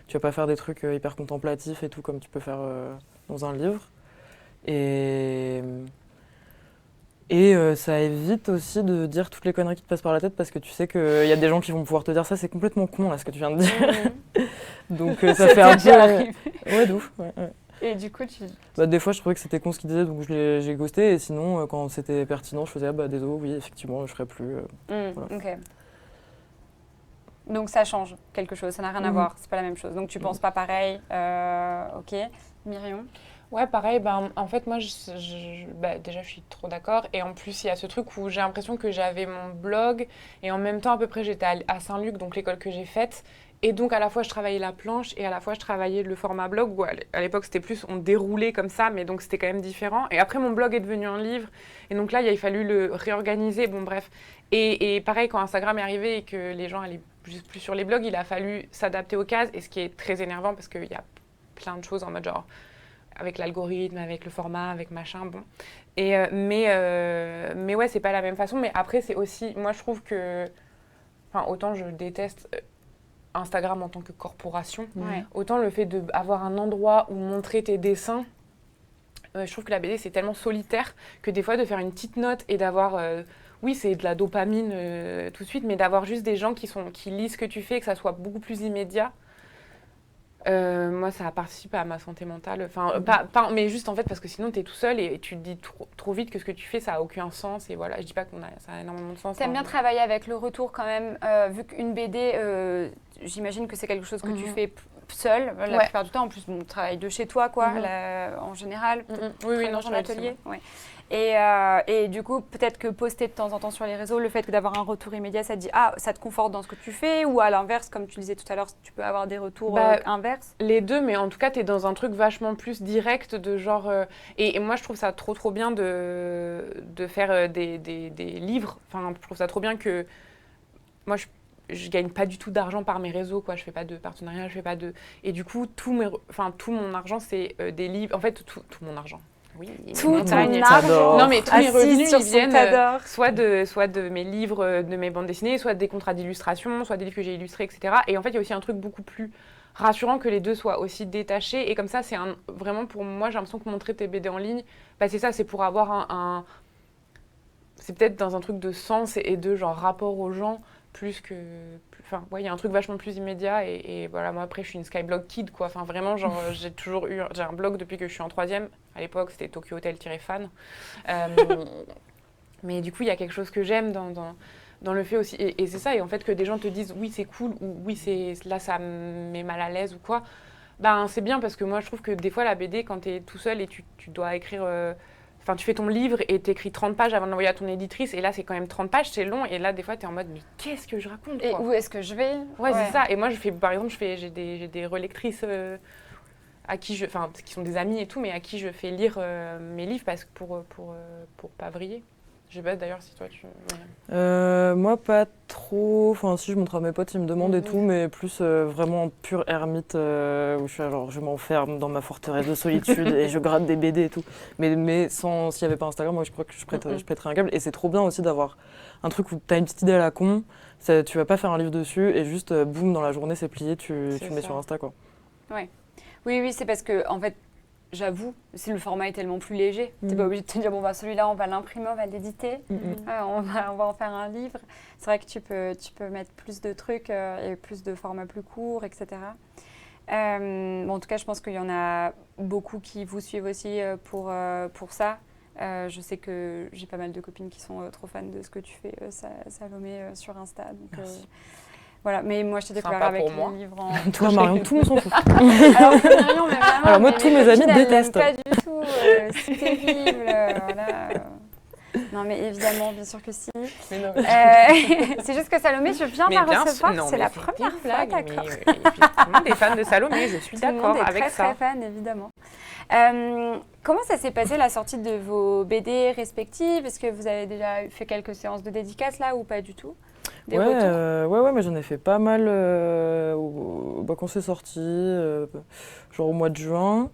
Speaker 2: tu vas pas faire des trucs hyper contemplatifs et tout comme tu peux faire dans un livre. Et ça évite aussi de dire toutes les conneries qui te passent par la tête parce que tu sais qu'il y a des gens qui vont pouvoir te dire ça, c'est complètement con là ce que tu viens de dire. Donc ça fait un peu. Ouais, de ouf. Ouais.
Speaker 1: Et du coup,
Speaker 2: des fois je trouvais que c'était con ce qu'ils disaient donc j'ai ghosté et sinon quand c'était pertinent je faisais désolé, oui, effectivement, je ferai plus. Voilà.
Speaker 1: Ok. Donc ça change quelque chose, ça n'a rien à voir, c'est pas la même chose. Donc tu penses pas pareil, ok. Myrion?
Speaker 3: Ouais, pareil, en fait, moi, déjà, je suis trop d'accord. Et en plus, il y a ce truc où j'ai l'impression que j'avais mon blog et en même temps, à peu près, j'étais à Saint-Luc, donc l'école que j'ai faite. Et donc, à la fois, je travaillais la planche et à la fois, je travaillais le format blog, où à l'époque, c'était plus, on déroulait comme ça, mais donc c'était quand même différent. Et après, mon blog est devenu un livre. Et donc là, il a fallu le réorganiser. Bon, bref. Et pareil, quand Instagram est arrivé et que les gens allaient plus sur les blogs, il a fallu s'adapter aux cases. Et ce qui est très énervant, parce qu'il y a plein de choses en mode genre, avec l'algorithme, avec le format, avec machin, bon. Mais ouais, c'est pas la même façon. Mais après, c'est aussi, moi, je trouve que, autant je déteste Instagram en tant que corporation, autant le fait d'avoir un endroit où montrer tes dessins, je trouve que la BD, c'est tellement solitaire que des fois, de faire une petite note et d'avoir... oui, c'est de la dopamine tout de suite, mais d'avoir juste des gens qui lisent ce que tu fais et que ça soit beaucoup plus immédiat. Moi, ça participe à ma santé mentale. Mais juste en fait, parce que sinon, tu es tout seul et tu te dis trop vite que ce que tu fais, ça n'a aucun sens. Et voilà, je dis pas que ça a énormément de sens.
Speaker 1: T'aimes bien travailler avec le retour quand même, vu qu'une BD, j'imagine que c'est quelque chose que tu fais seule la plupart du temps. En plus, on travaille de chez toi, quoi, en général.
Speaker 3: Oui, non,
Speaker 1: dans ton atelier. Et du coup, peut-être que poster de temps en temps sur les réseaux, le fait d'avoir un retour immédiat, ça te dit ça te conforte dans ce que tu fais, ou à l'inverse, comme tu disais tout à l'heure, tu peux avoir des retours inverses?
Speaker 3: Les deux, mais en tout cas, tu es dans un truc vachement plus direct de genre... et moi, je trouve ça trop bien de faire des livres. Enfin, je trouve ça trop bien que... Moi, je gagne pas du tout d'argent par mes réseaux, quoi. Je fais pas de partenariat, je fais pas de... Et du coup, tout mon argent, c'est des livres... En fait, tout mon argent. Oui,
Speaker 1: tout ton argent.
Speaker 3: Non, mais tous mes revenus, ils viennent soit
Speaker 1: de
Speaker 3: de mes livres, de mes bandes dessinées, soit des contrats d'illustration, soit des livres que j'ai illustrés, etc. Et en fait, il y a aussi un truc beaucoup plus rassurant que les deux soient aussi détachés. Et comme ça, c'est vraiment pour moi, j'ai l'impression que montrer tes BD en ligne, c'est ça, c'est pour avoir c'est peut-être dans un truc de sens et de genre rapport aux gens, plus que... Enfin, il y a un truc vachement plus immédiat et voilà, moi après je suis une Skyblog kid, quoi. Enfin vraiment, genre j'ai un blog depuis que je suis en 3e. À l'époque, c'était Tokyo Hotel-fan. Mais du coup, il y a quelque chose que j'aime dans le fait aussi, et c'est ça, et en fait que des gens te disent oui c'est cool, ou oui là ça me met mal à l'aise ou quoi, c'est bien parce que moi je trouve que des fois la BD, quand t'es tout seul et tu dois écrire... tu fais ton livre et t'écris 30 pages avant de l'envoyer à ton éditrice. Et là, c'est quand même 30 pages, c'est long. Et là, des fois, t'es en mode, mais qu'est-ce que je raconte, quoi.
Speaker 1: Et où est-ce que je vais?
Speaker 3: Ouais, c'est ça. Et moi, par exemple, j'ai des relectrices à qui qui sont des amies et tout, mais à qui je fais lire mes livres parce que pour pas vriller. Je sais pas d'ailleurs si toi tu...
Speaker 2: Moi pas trop, enfin si je montre à mes potes ils me demandent et tout, mais plus vraiment en pure ermite où je suis genre je m'enferme dans ma forteresse de solitude et je gratte des BD et tout. Mais s'il n'y avait pas Instagram, moi je crois que je prêterais un câble. Et c'est trop bien aussi d'avoir un truc où tu as une petite idée à la con, tu vas pas faire un livre dessus et juste boum dans la journée c'est plié, tu le mets sur Insta, quoi.
Speaker 1: Ouais. Oui, c'est parce que en fait, j'avoue, si le format est tellement plus léger, t'es pas obligé de te dire celui-là on va l'imprimer, on va l'éditer, on va en faire un livre. C'est vrai que tu peux mettre plus de trucs et plus de formats plus courts, etc. En tout cas, je pense qu'il y en a beaucoup qui vous suivent aussi pour ça. Je sais que j'ai pas mal de copines qui sont trop fans de ce que tu fais, Salomé, sur Insta. Donc, voilà, mais moi je t'ai découvert avec les livres en...
Speaker 2: Toi Marion, tout le monde s'en fout.
Speaker 1: Alors que Marion, mais vraiment,
Speaker 2: alors moi tous mes amis détestent.
Speaker 1: Pas du tout, c'est terrible, voilà. Non mais évidemment, bien sûr que si. C'est juste que Salomé, je viens de la recevoir, c'est la première fois, d'accord.
Speaker 3: Tout le monde est fan de Salomé, je suis d'accord avec ça.
Speaker 1: Tout le monde est très fan, évidemment. Comment ça s'est passé la sortie de vos BD respectives? Est-ce que vous avez déjà fait quelques séances de dédicaces là ou pas du tout?
Speaker 2: Ouais, mais j'en ai fait pas mal quand c'est sorti, genre au mois de juin.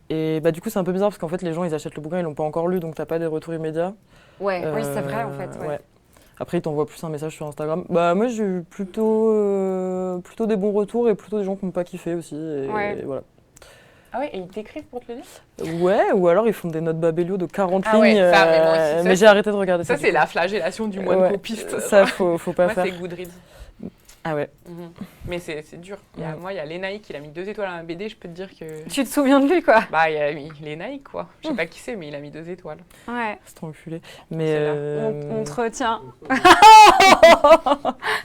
Speaker 2: Et du coup, c'est un peu bizarre parce qu'en fait, les gens, ils achètent le bouquin, ils l'ont pas encore lu, donc t'as pas des retours immédiats.
Speaker 1: Ouais, oui, c'est vrai en fait. Ouais.
Speaker 2: Après, ils t'envoient plus un message sur Instagram. Bah, moi, j'ai eu plutôt des bons retours et plutôt des gens qui n'ont pas kiffé aussi. Et voilà.
Speaker 3: Ah ouais, et ils t'écrivent pour te le dire?
Speaker 2: Ouais, ou alors ils font des notes Babelio de 40 lignes.
Speaker 3: Ouais, ça, mais moi aussi,
Speaker 2: mais j'ai arrêté de regarder ça.
Speaker 3: Ça, c'est la flagellation du moine copiste.
Speaker 2: Ça, faut pas
Speaker 3: moi,
Speaker 2: faire.
Speaker 3: c'est Goodreads.
Speaker 2: Ah ouais.
Speaker 3: Mais c'est dur. Moi, il y a Lenaï qui a mis 2 étoiles à un BD, je peux te dire que...
Speaker 1: Tu te souviens de lui, quoi?
Speaker 3: Bah, il a mis Lenaï, quoi. Je sais pas qui c'est, mais il a mis 2 étoiles.
Speaker 1: Ouais.
Speaker 2: C'est trop enculé. Mais
Speaker 1: on te retient.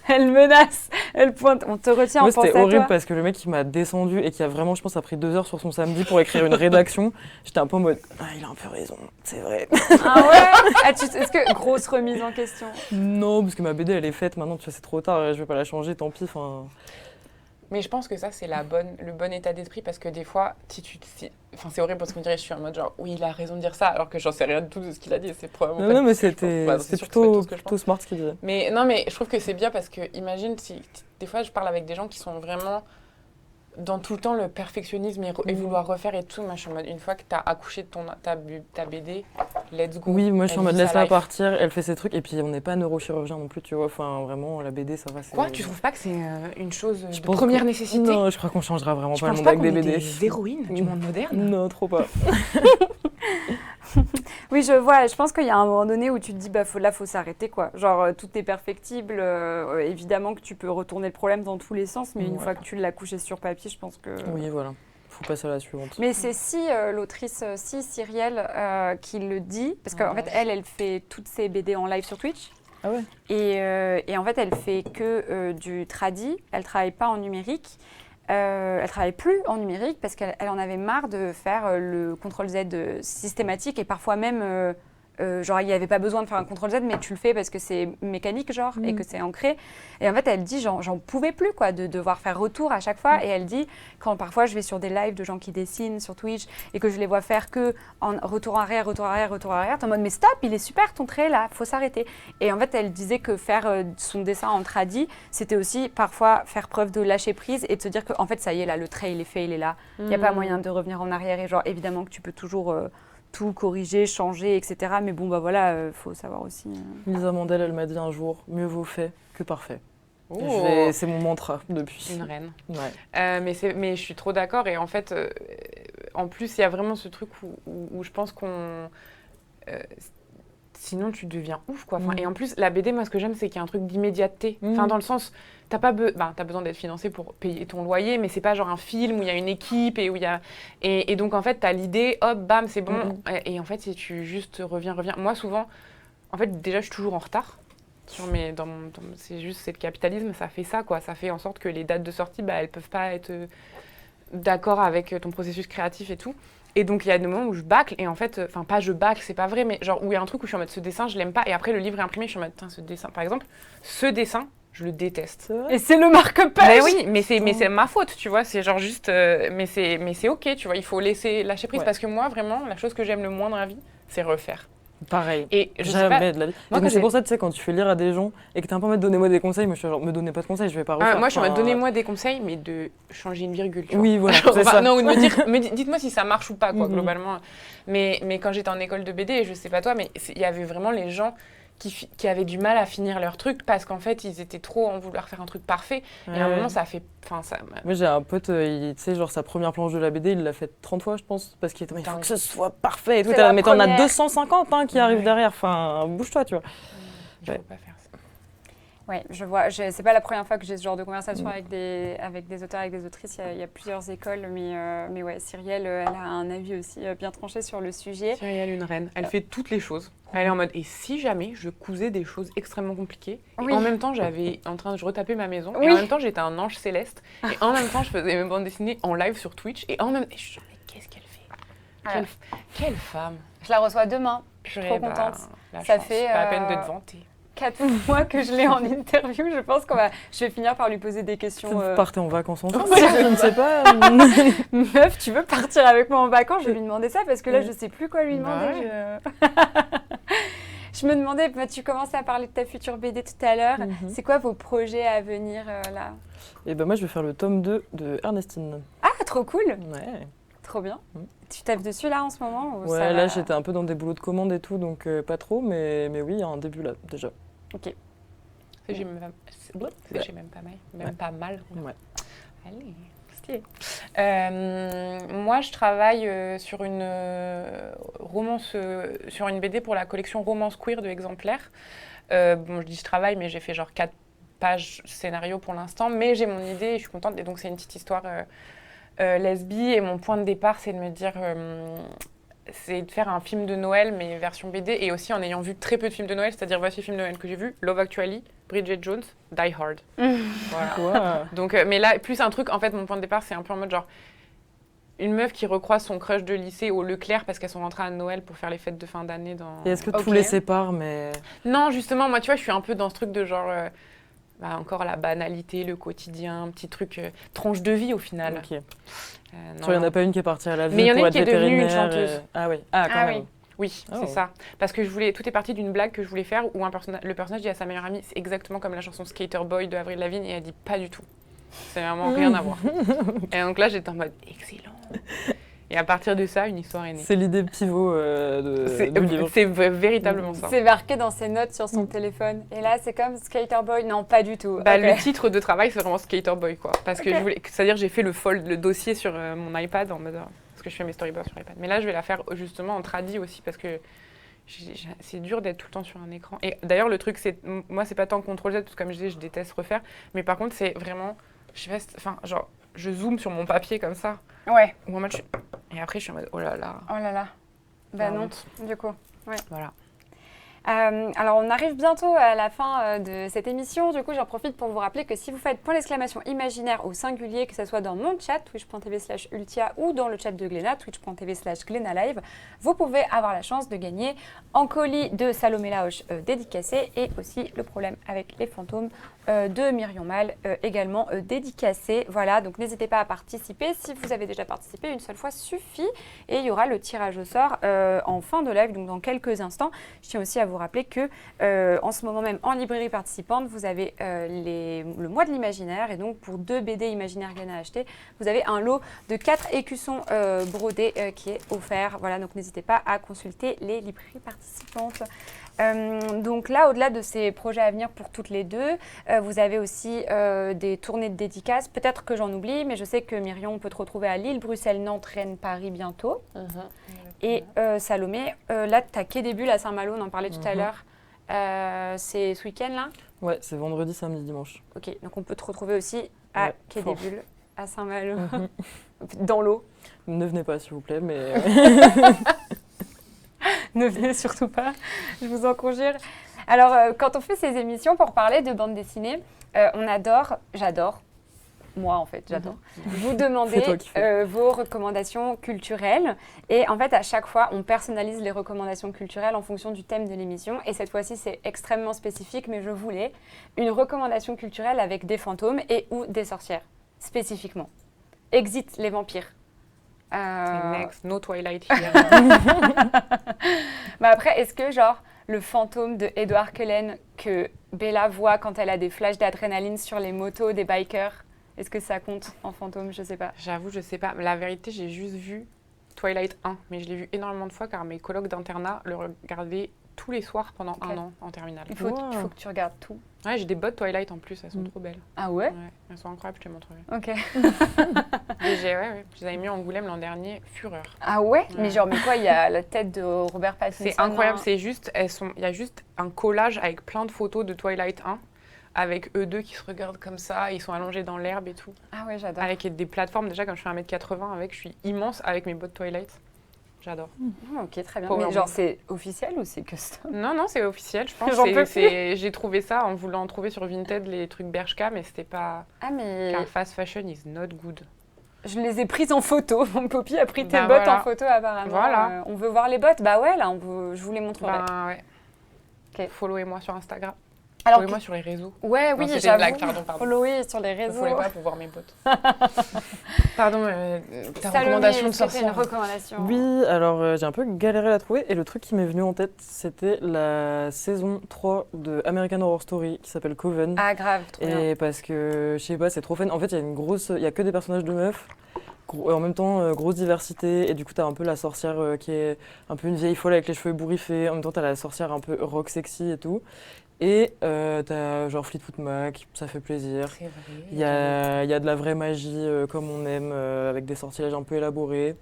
Speaker 1: Elle menace, elle pointe. On te retient, on pense à toi.
Speaker 2: C'était horrible parce que le mec, il m'a descendu et qui a vraiment, je pense, a pris 2 heures sur son samedi pour écrire une rédaction. J'étais un peu en mode, il a un peu raison, c'est vrai.
Speaker 1: Ah ouais? Est-ce que grosse remise en question?
Speaker 2: Non, parce que ma BD, elle est faite maintenant, tu vois, c'est trop tard, je vais pas la changer, tant pis.
Speaker 3: Mais je pense que ça, c'est le bon état d'esprit parce que des fois, c'est horrible parce qu'on dirait, je suis en mode genre, oui, il a raison de dire ça, alors que j'en sais rien du tout de ce qu'il a dit. C'est probablement
Speaker 2: non, mais c'était plutôt smart ce qu'il disait.
Speaker 3: Mais non, mais je trouve que c'est bien parce que, imagine, des fois, je parle avec des gens qui sont vraiment dans tout le temps le perfectionnisme et vouloir refaire et tout. Moi, je suis en mode, une fois que tu as accouché de ta BD, let's go.
Speaker 2: Oui, moi, je suis en mode, laisse-la partir, elle fait ses trucs. Et puis, on n'est pas neurochirurgien non plus, tu vois. Enfin, vraiment, la BD, ça va.
Speaker 3: Quoi? Tu trouves pas que c'est une chose de première nécessité?
Speaker 2: Non, je crois qu'on changera vraiment pas le monde avec des BD.
Speaker 3: Des héroïnes du monde moderne?
Speaker 2: Non, trop pas.
Speaker 1: Oui, je vois. Je pense qu'il y a un moment donné où tu te dis, faut s'arrêter, quoi. Genre, tout est perfectible. Évidemment que tu peux retourner le problème dans tous les sens, mais une fois que tu l'as couché sur papier, je pense que...
Speaker 2: Oui, voilà. Faut passer à la suivante.
Speaker 1: Mais c'est l'autrice Cyrielle qui le dit, parce qu'en fait, elle fait toutes ses BD en live sur Twitch.
Speaker 2: Ah ouais.
Speaker 1: Et en fait, elle fait que du tradi. Elle travaille pas en numérique. Elle travaille plus en numérique parce qu'elle en avait marre de faire le CTRL-Z systématique et parfois même genre il n'y avait pas besoin de faire un CTRL-Z mais tu le fais parce que c'est mécanique genre et que c'est ancré. Et en fait elle dit j'en pouvais plus quoi de devoir faire retour à chaque fois et elle dit quand parfois je vais sur des lives de gens qui dessinent sur Twitch et que je les vois faire que en retour arrière, t'es en mode mais stop, il est super ton trait là, faut s'arrêter. Et en fait elle disait que faire son dessin en tradi, c'était aussi parfois faire preuve de lâcher prise et de se dire que en fait ça y est là, le trait il est fait, il est là. Il n'y a pas moyen de revenir en arrière et genre évidemment que tu peux toujours tout corriger, changer, etc. Mais bon, voilà, faut savoir aussi...
Speaker 2: Lisa Mandel, elle m'a dit un jour, mieux vaut fait que parfait. C'est mon mantra depuis.
Speaker 3: Une reine.
Speaker 2: Ouais.
Speaker 3: Mais je suis trop d'accord. Et en fait, en plus, il y a vraiment ce truc où je pense qu'on... sinon, tu deviens ouf, quoi. Et en plus, la BD, moi, ce que j'aime, c'est qu'il y a un truc d'immédiateté. Enfin, dans le sens... T'as besoin d'être financé pour payer ton loyer, mais c'est pas genre un film où il y a une équipe et où il y a... Et donc, en fait, t'as l'idée, hop, bam, c'est bon. Et en fait, si tu juste reviens... Moi, souvent, en fait, déjà, je suis toujours en retard. C'est juste, c'est le capitalisme, ça fait ça, quoi. Ça fait en sorte que les dates de sortie, elles peuvent pas être d'accord avec ton processus créatif et tout. Et donc, il y a des moments où je bâcle, et en fait, pas je bâcle, c'est pas vrai, mais genre où il y a un truc où je suis en mode, ce dessin, je l'aime pas. Et après, le livre est imprimé, je suis en mode, ce dessin, par exemple, ce dessin, je le déteste.
Speaker 1: Et c'est le marque-page.
Speaker 3: Mais oui, mais c'est ma faute, tu vois. C'est genre juste... mais c'est OK, tu vois. Il faut lâcher prise. Parce que moi, vraiment, la chose que j'aime le moins dans la vie, c'est refaire.
Speaker 2: Pareil.
Speaker 3: Et
Speaker 2: jamais de la vie. C'est pour ça, tu sais, quand tu fais lire à des gens et que t'es un peu en mode donnez-moi des conseils, moi je suis genre me donnez pas de conseils, je vais pas refaire.
Speaker 3: Moi je suis en mode donnez-moi des conseils, mais de changer une virgule. Tu
Speaker 2: oui,
Speaker 3: vois.
Speaker 2: voilà. C'est ça.
Speaker 3: Non, ou de me dire, dites-moi si ça marche ou pas, quoi, globalement. Mais quand j'étais en école de BD, je sais pas toi, mais il y avait vraiment les gens qui avaient du mal à finir leur truc parce qu'en fait, ils étaient trop en vouloir faire un truc parfait. Et à un moment, ça fait... Moi,
Speaker 2: j'ai un pote, tu sais, genre sa première planche de la BD, il l'a faite 30 fois, je pense, parce qu'il était il faut que ce soit parfait et tout. Mais t'en as 250 qui arrivent derrière. Enfin, bouge-toi, tu vois.
Speaker 3: Je peux pas faire ça.
Speaker 1: Oui, je vois. C'est pas la première fois que j'ai ce genre de conversation avec des auteurs, avec des autrices. Il y a plusieurs écoles, mais ouais, Cyrielle, elle a un avis aussi bien tranché sur le sujet.
Speaker 3: Cyrielle, une reine. Elle fait toutes les choses. Elle est en mode, et si jamais je cousais des choses extrêmement compliquées, et en même temps, je retapais ma maison, et en même temps, j'étais un ange céleste, et en même temps, je faisais mes bandes dessinées en live sur Twitch, et je suis genre, mais qu'est-ce qu'elle fait Quelle femme.
Speaker 1: Je la reçois demain. Je suis trop contente.
Speaker 3: Ça fait pas la peine de te vanter.
Speaker 1: 4 mois que je l'ai en interview, je pense je vais finir par lui poser des questions.
Speaker 2: Vous partez en vacances ensemble, je ne sais pas.
Speaker 1: Meuf, tu veux partir avec moi en vacances? Je vais lui demander ça parce que là, je sais plus quoi lui demander. Je me demandais, tu commençais à parler de ta future BD tout à l'heure. C'est quoi vos projets à venir là?
Speaker 2: Et moi, je vais faire le tome 2 de Ernestine.
Speaker 1: Ah, trop cool!
Speaker 2: Ouais.
Speaker 1: Trop bien.
Speaker 2: Mm.
Speaker 1: Tu tapes dessus là en ce moment ou
Speaker 2: Ouais,
Speaker 1: ça
Speaker 2: là
Speaker 1: va
Speaker 2: j'étais un peu dans des boulots de commande et tout, donc pas trop, mais oui, il y a un début là déjà.
Speaker 3: J'ai même pas mal. Même pas mal.
Speaker 2: Ouais.
Speaker 3: Allez, stylé. Moi, je travaille sur une romance, sur une BD pour la collection Romance Queer de Exemplaires. Bon, je dis je travaille, mais j'ai fait genre 4 pages scénario pour l'instant, mais j'ai mon idée et je suis contente. Et donc, c'est une petite histoire lesbi. Et mon point de départ, c'est de me dire... c'est de faire un film de Noël, mais version BD, et aussi en ayant vu très peu de films de Noël, c'est-à-dire voici les films de Noël que j'ai vus, Love Actually, Bridget Jones, Die Hard. Voilà.
Speaker 2: Ouais.
Speaker 3: Donc, mais là, plus un truc, en fait, mon point de départ, c'est un peu en mode genre, une meuf qui recroise son crush de lycée au Leclerc parce qu'elles sont rentrées à Noël pour faire les fêtes de fin d'année dans...
Speaker 2: Et est-ce que
Speaker 1: Ok.
Speaker 2: tout les sépare, mais...
Speaker 3: Non, justement, moi, tu vois, je suis un peu dans ce truc de genre... encore la banalité, le quotidien, un petit truc tranche de vie au final.
Speaker 2: Ok.
Speaker 3: Non,
Speaker 2: Il n'y en
Speaker 3: non.
Speaker 2: a pas une qui est partie à la
Speaker 3: Mais il
Speaker 2: vie
Speaker 3: y en a
Speaker 2: pour
Speaker 3: une
Speaker 2: être
Speaker 3: qui est devenue une
Speaker 2: vétérinaire.
Speaker 3: chanteuse.
Speaker 2: Ah oui, ah quand
Speaker 1: Ah
Speaker 2: même.
Speaker 1: oui.
Speaker 3: Oui,
Speaker 2: Oh.
Speaker 3: c'est ça. Parce que tout est parti d'une blague que je voulais faire où le personnage dit à sa meilleure amie, c'est exactement comme la chanson Skater Boy de Avril Lavigne, et elle dit pas du tout. C'est vraiment rien à voir. Et donc là, j'étais en mode excellent. Et à partir de ça, une histoire est née.
Speaker 2: C'est l'idée pivot du livre.
Speaker 3: C'est véritablement ça.
Speaker 1: C'est marqué dans ses notes sur son téléphone. Et là, c'est comme Skater Boy. Non, pas du tout.
Speaker 3: Bah,
Speaker 1: Ok.
Speaker 3: le titre de travail, c'est vraiment Skater Boy, quoi. Parce que
Speaker 1: Ok.
Speaker 3: je voulais, c'est-à-dire j'ai fait le dossier sur mon iPad en mode parce que je fais mes storyboards sur iPad. Mais là, je vais la faire justement en tradi aussi parce que c'est dur d'être tout le temps sur un écran. Et d'ailleurs, le truc, c'est moi, c'est pas tant CTRL Z parce que comme je disais, je déteste refaire. Mais par contre, c'est vraiment, je sais pas, enfin, genre, je zoome sur mon papier comme ça.
Speaker 1: Ouais.
Speaker 3: Ou en mode, et après, je suis en mode, oh là là.
Speaker 1: Oh là là. Bah
Speaker 3: la
Speaker 1: non,
Speaker 3: honte.
Speaker 1: du coup.
Speaker 3: Voilà.
Speaker 1: Alors, on arrive bientôt à la fin de cette émission. Du coup, j'en profite pour vous rappeler que si vous faites point d'exclamation imaginaire au singulier, que ce soit dans mon chat, twitch.tv/ultia, ou dans le chat de Gléna, twitch.tv/GlénaLive, vous pouvez avoir la chance de gagner en colis de Salomé Laoche dédicacé et aussi le problème avec les fantômes de Myrion Mal également dédicacé. Voilà, donc n'hésitez pas à participer. Si vous avez déjà participé, une seule fois suffit. Et il y aura le tirage au sort en fin de live, donc dans quelques instants. Je tiens aussi à vous rappeler que en ce moment même en librairie participante, vous avez le mois de l'imaginaire et donc pour 2 BD imaginaires Gléna à acheter, vous avez un lot de 4 écussons brodés qui est offert. Voilà, donc n'hésitez pas à consulter les librairies participantes. Donc là, au-delà de ces projets à venir pour toutes les deux, vous avez aussi des tournées de dédicaces. Peut-être que j'en oublie, mais je sais que Myrion, on peut te retrouver à Lille, Bruxelles, Nantes, Rennes, Paris bientôt. Et Salomé, là, tu as Quai des Bulles à Saint-Malo, on en parlait tout à l'heure. C'est ce week-end là?
Speaker 2: Ouais, c'est vendredi, samedi, dimanche.
Speaker 1: Ok, donc on peut te retrouver aussi à
Speaker 2: Ouais,
Speaker 1: Quai
Speaker 2: fort.
Speaker 1: des Bulles à Saint-Malo, dans l'eau.
Speaker 2: Ne venez pas, s'il vous plaît, mais...
Speaker 1: Ne venez surtout pas, je vous en conjure. Alors, quand on fait ces émissions pour parler de bande dessinée, on adore, j'adore, moi en fait, j'adore, vous
Speaker 2: C'est
Speaker 1: demander
Speaker 2: toi qui fais.
Speaker 1: vos recommandations culturelles. Et en fait, à chaque fois, on personnalise les recommandations culturelles en fonction du thème de l'émission. Et cette fois-ci, c'est extrêmement spécifique, mais je voulais une recommandation culturelle avec des fantômes et ou des sorcières, spécifiquement. Exit les vampires.
Speaker 3: Next, no Twilight here.
Speaker 1: Bah après, est-ce que genre le fantôme de Edward Cullen que Bella voit quand elle a des flashs d'adrénaline sur les motos des bikers, est-ce que ça compte en fantôme? Je sais pas.
Speaker 3: J'avoue, je sais pas. La vérité, j'ai juste vu Twilight 1, mais je l'ai vu énormément de fois car mes colocs d'internat le regardaient tous les soirs pendant
Speaker 1: Ok.
Speaker 3: 1 an en terminale.
Speaker 1: Il faut que tu regardes tout.
Speaker 3: Ouais, j'ai des bottes Twilight en plus, elles sont
Speaker 2: Mm.
Speaker 3: trop belles.
Speaker 1: Ah ouais?
Speaker 3: Ouais, elles sont incroyables, je te montrerai.
Speaker 1: Ok.
Speaker 3: Et je les avais mis en Angoulême l'an dernier, fureur.
Speaker 1: Ah ouais?
Speaker 3: Ouais.
Speaker 1: Mais genre, mais quoi, il y a la tête de Robert Pattinson.
Speaker 3: C'est incroyable,
Speaker 1: hein.
Speaker 3: c'est juste, il y a juste un collage avec plein de photos de Twilight 1, avec eux deux qui se regardent comme ça, ils sont allongés dans l'herbe et tout.
Speaker 1: Ah ouais, j'adore.
Speaker 3: Avec des plateformes, déjà comme je fais 1m80 avec, je suis immense avec mes bottes Twilight. J'adore.
Speaker 1: Ok, très bien.
Speaker 3: Power
Speaker 1: Mais genre,
Speaker 3: move.
Speaker 1: c'est officiel ou c'est custom?
Speaker 3: Non, c'est officiel, je pense.
Speaker 1: J'en peux
Speaker 3: J'ai trouvé ça en voulant trouver sur Vinted les trucs Bershka, mais c'était pas...
Speaker 1: Ah mais
Speaker 3: Car fast fashion is not good.
Speaker 1: je les ai prises en photo. Mon Poppy a pris tes
Speaker 3: Bah
Speaker 1: bottes
Speaker 3: voilà.
Speaker 1: en photo apparemment.
Speaker 3: Voilà.
Speaker 1: On veut voir les bottes? Bah ouais, là, je vous les montrerai.
Speaker 3: Ben ouais.
Speaker 1: Ok.
Speaker 3: Followez-moi sur Instagram.
Speaker 1: Alors,
Speaker 3: Followez-moi sur les réseaux.
Speaker 1: ouais,
Speaker 3: Non,
Speaker 1: oui,
Speaker 3: c'était une
Speaker 1: j'avoue.
Speaker 3: blague, pardon.
Speaker 1: Follower sur les
Speaker 3: Ne
Speaker 1: réseaux.
Speaker 3: followez pas pour voir mes potes. Pardon, ta
Speaker 1: Salomé,
Speaker 3: recommandation de
Speaker 1: est-ce que t'as une
Speaker 3: sorcière.
Speaker 1: recommandation?
Speaker 2: Oui, alors j'ai un peu galéré à la trouver et le truc qui m'est venu en tête, c'était la saison 3 de American Horror Story qui s'appelle Coven.
Speaker 1: Ah grave, trop bien.
Speaker 2: Et parce que, je sais pas, c'est trop fun. En fait, il y a que des personnages de meufs. en même temps, grosse diversité. Et du coup, t'as un peu la sorcière qui est un peu une vieille folle avec les cheveux ébouriffés. En même temps, t'as la sorcière un peu rock sexy et tout. Et t'as genre Fleetwood Mac, ça fait plaisir.
Speaker 3: C'est vrai.
Speaker 2: Il y a de la vraie magie comme on aime, avec des sortilèges un peu élaborés.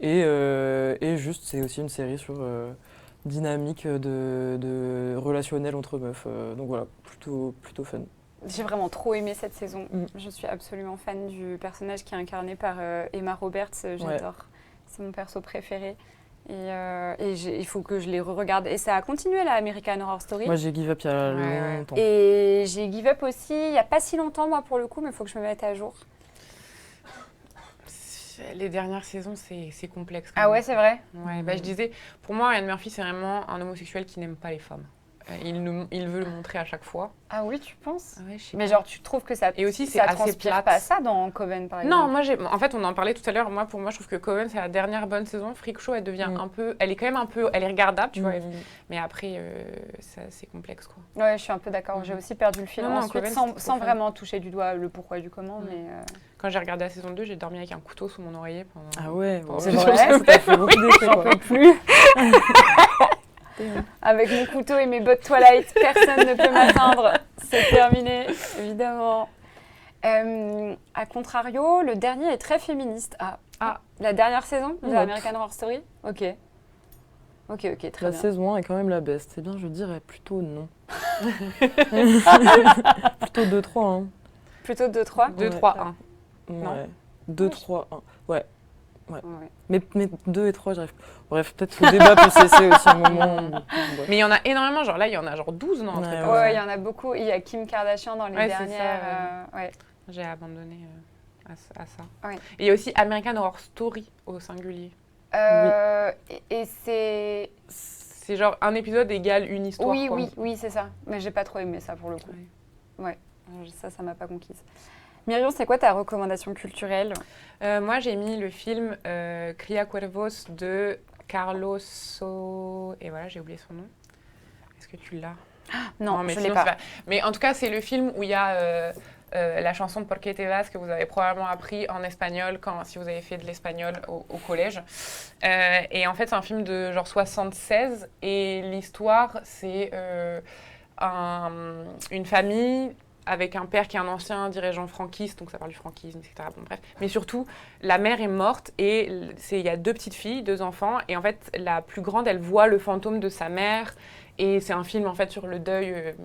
Speaker 2: Et juste, c'est aussi une série sur dynamique de relationnel entre meufs. Donc voilà, plutôt fun.
Speaker 1: J'ai vraiment trop aimé cette saison.
Speaker 2: Mm.
Speaker 1: Je suis absolument fan du personnage qui est incarné par Emma Roberts. J'adore.
Speaker 2: Ouais.
Speaker 1: C'est mon perso préféré. Il faut que je les re-regarde. Et ça a continué, la American Horror Story.
Speaker 2: Moi, j'ai give up il y a
Speaker 3: Ouais.
Speaker 2: longtemps.
Speaker 1: Et j'ai give up aussi, il n'y a pas si longtemps, moi, pour le coup, mais il faut que je me mette à jour.
Speaker 3: Les dernières saisons, c'est complexe. quand
Speaker 1: Ah
Speaker 3: même.
Speaker 1: ouais, c'est vrai.
Speaker 3: Ouais, bah, je disais, pour moi, Ryan Murphy, c'est vraiment un homosexuel qui n'aime pas les femmes. Il veut le montrer à chaque fois.
Speaker 1: Ah oui, tu penses?
Speaker 3: Ouais, je sais
Speaker 1: Mais
Speaker 3: pas.
Speaker 1: genre, tu trouves que ça,
Speaker 3: Et aussi, c'est
Speaker 1: ça
Speaker 3: assez
Speaker 1: transpire
Speaker 3: plate.
Speaker 1: pas ça dans Coven, par exemple?
Speaker 3: Non, moi, en fait, on en parlait tout à l'heure. Pour moi, je trouve que Coven, c'est la dernière bonne saison. Freak Show, elle devient un peu... Elle est quand même un peu... Elle est regardable, tu vois. Mais après, c'est complexe, quoi.
Speaker 1: Ouais, je suis un peu d'accord. J'ai aussi perdu le fil.
Speaker 3: Non,
Speaker 1: Ensuite,
Speaker 3: Coven,
Speaker 1: sans
Speaker 3: c'est trop fun.
Speaker 1: vraiment toucher du doigt le pourquoi du comment, mais...
Speaker 3: Quand j'ai regardé la saison 2, j'ai dormi avec un couteau sous mon oreiller pendant...
Speaker 2: Ah ouais,
Speaker 3: C'est
Speaker 2: ouais.
Speaker 1: vrai.
Speaker 2: Ça t'a fait beaucoup d'effets,
Speaker 1: J'en
Speaker 2: quoi.
Speaker 1: peux plus. Avec mon couteau et mes bottes Twilight, personne ne peut m'atteindre. C'est terminé, évidemment. À contrario, le dernier est très féministe. Ah. La dernière saison de American Horror Story? Ok, très
Speaker 2: La
Speaker 1: bien.
Speaker 2: saison 1 est quand même la best. Eh bien, je dirais plutôt non. Plutôt 2-3, hein.
Speaker 1: Plutôt 2-3?
Speaker 3: 2, 3, 1.
Speaker 1: Non.
Speaker 2: Ouais. 2, 3, 1. Ouais.
Speaker 1: Ouais.
Speaker 2: Mais 2 et 3, j'arrive. Bref, peut-être que le débat peut cesser aussi un moment. Ouais.
Speaker 3: Mais il y en a énormément, genre là, il y en a genre 12, non? un truc
Speaker 2: Ouais,
Speaker 3: comme
Speaker 1: Ouais,
Speaker 3: ça.
Speaker 1: il y en a beaucoup. Il y a Kim Kardashian dans les
Speaker 3: Ouais, c'est
Speaker 1: dernières.
Speaker 3: ça,
Speaker 1: ouais.
Speaker 3: J'ai abandonné à ça.
Speaker 1: Ouais.
Speaker 3: Et il y a aussi American Horror Story au singulier.
Speaker 1: Et c'est...
Speaker 3: C'est genre un épisode égale une histoire.
Speaker 1: Oui,
Speaker 3: quoi.
Speaker 1: oui, c'est ça. Mais j'ai pas trop aimé ça pour le coup.
Speaker 3: Ouais.
Speaker 1: Ça m'a pas conquise. Myriam, c'est quoi ta recommandation culturelle?
Speaker 3: Moi, j'ai mis le film Cria Cuervos de Carlos Et voilà, j'ai oublié son nom. Est-ce que tu l'as?
Speaker 1: Non,
Speaker 3: mais
Speaker 1: je l'ai
Speaker 3: sinon,
Speaker 1: pas.
Speaker 3: c'est Mais en tout cas, c'est le film où il y a la chanson de Por qué te vas que vous avez probablement appris en espagnol si vous avez fait de l'espagnol au collège. Et en fait, c'est un film de genre 76 et l'histoire, c'est une famille avec un père qui est un ancien dirigeant franquiste, donc ça parle du franquisme, etc. Bon, bref. Mais surtout, la mère est morte et il y a 2 petites filles, 2 enfants. Et en fait, la plus grande, elle voit le fantôme de sa mère. Et c'est un film en fait sur le deuil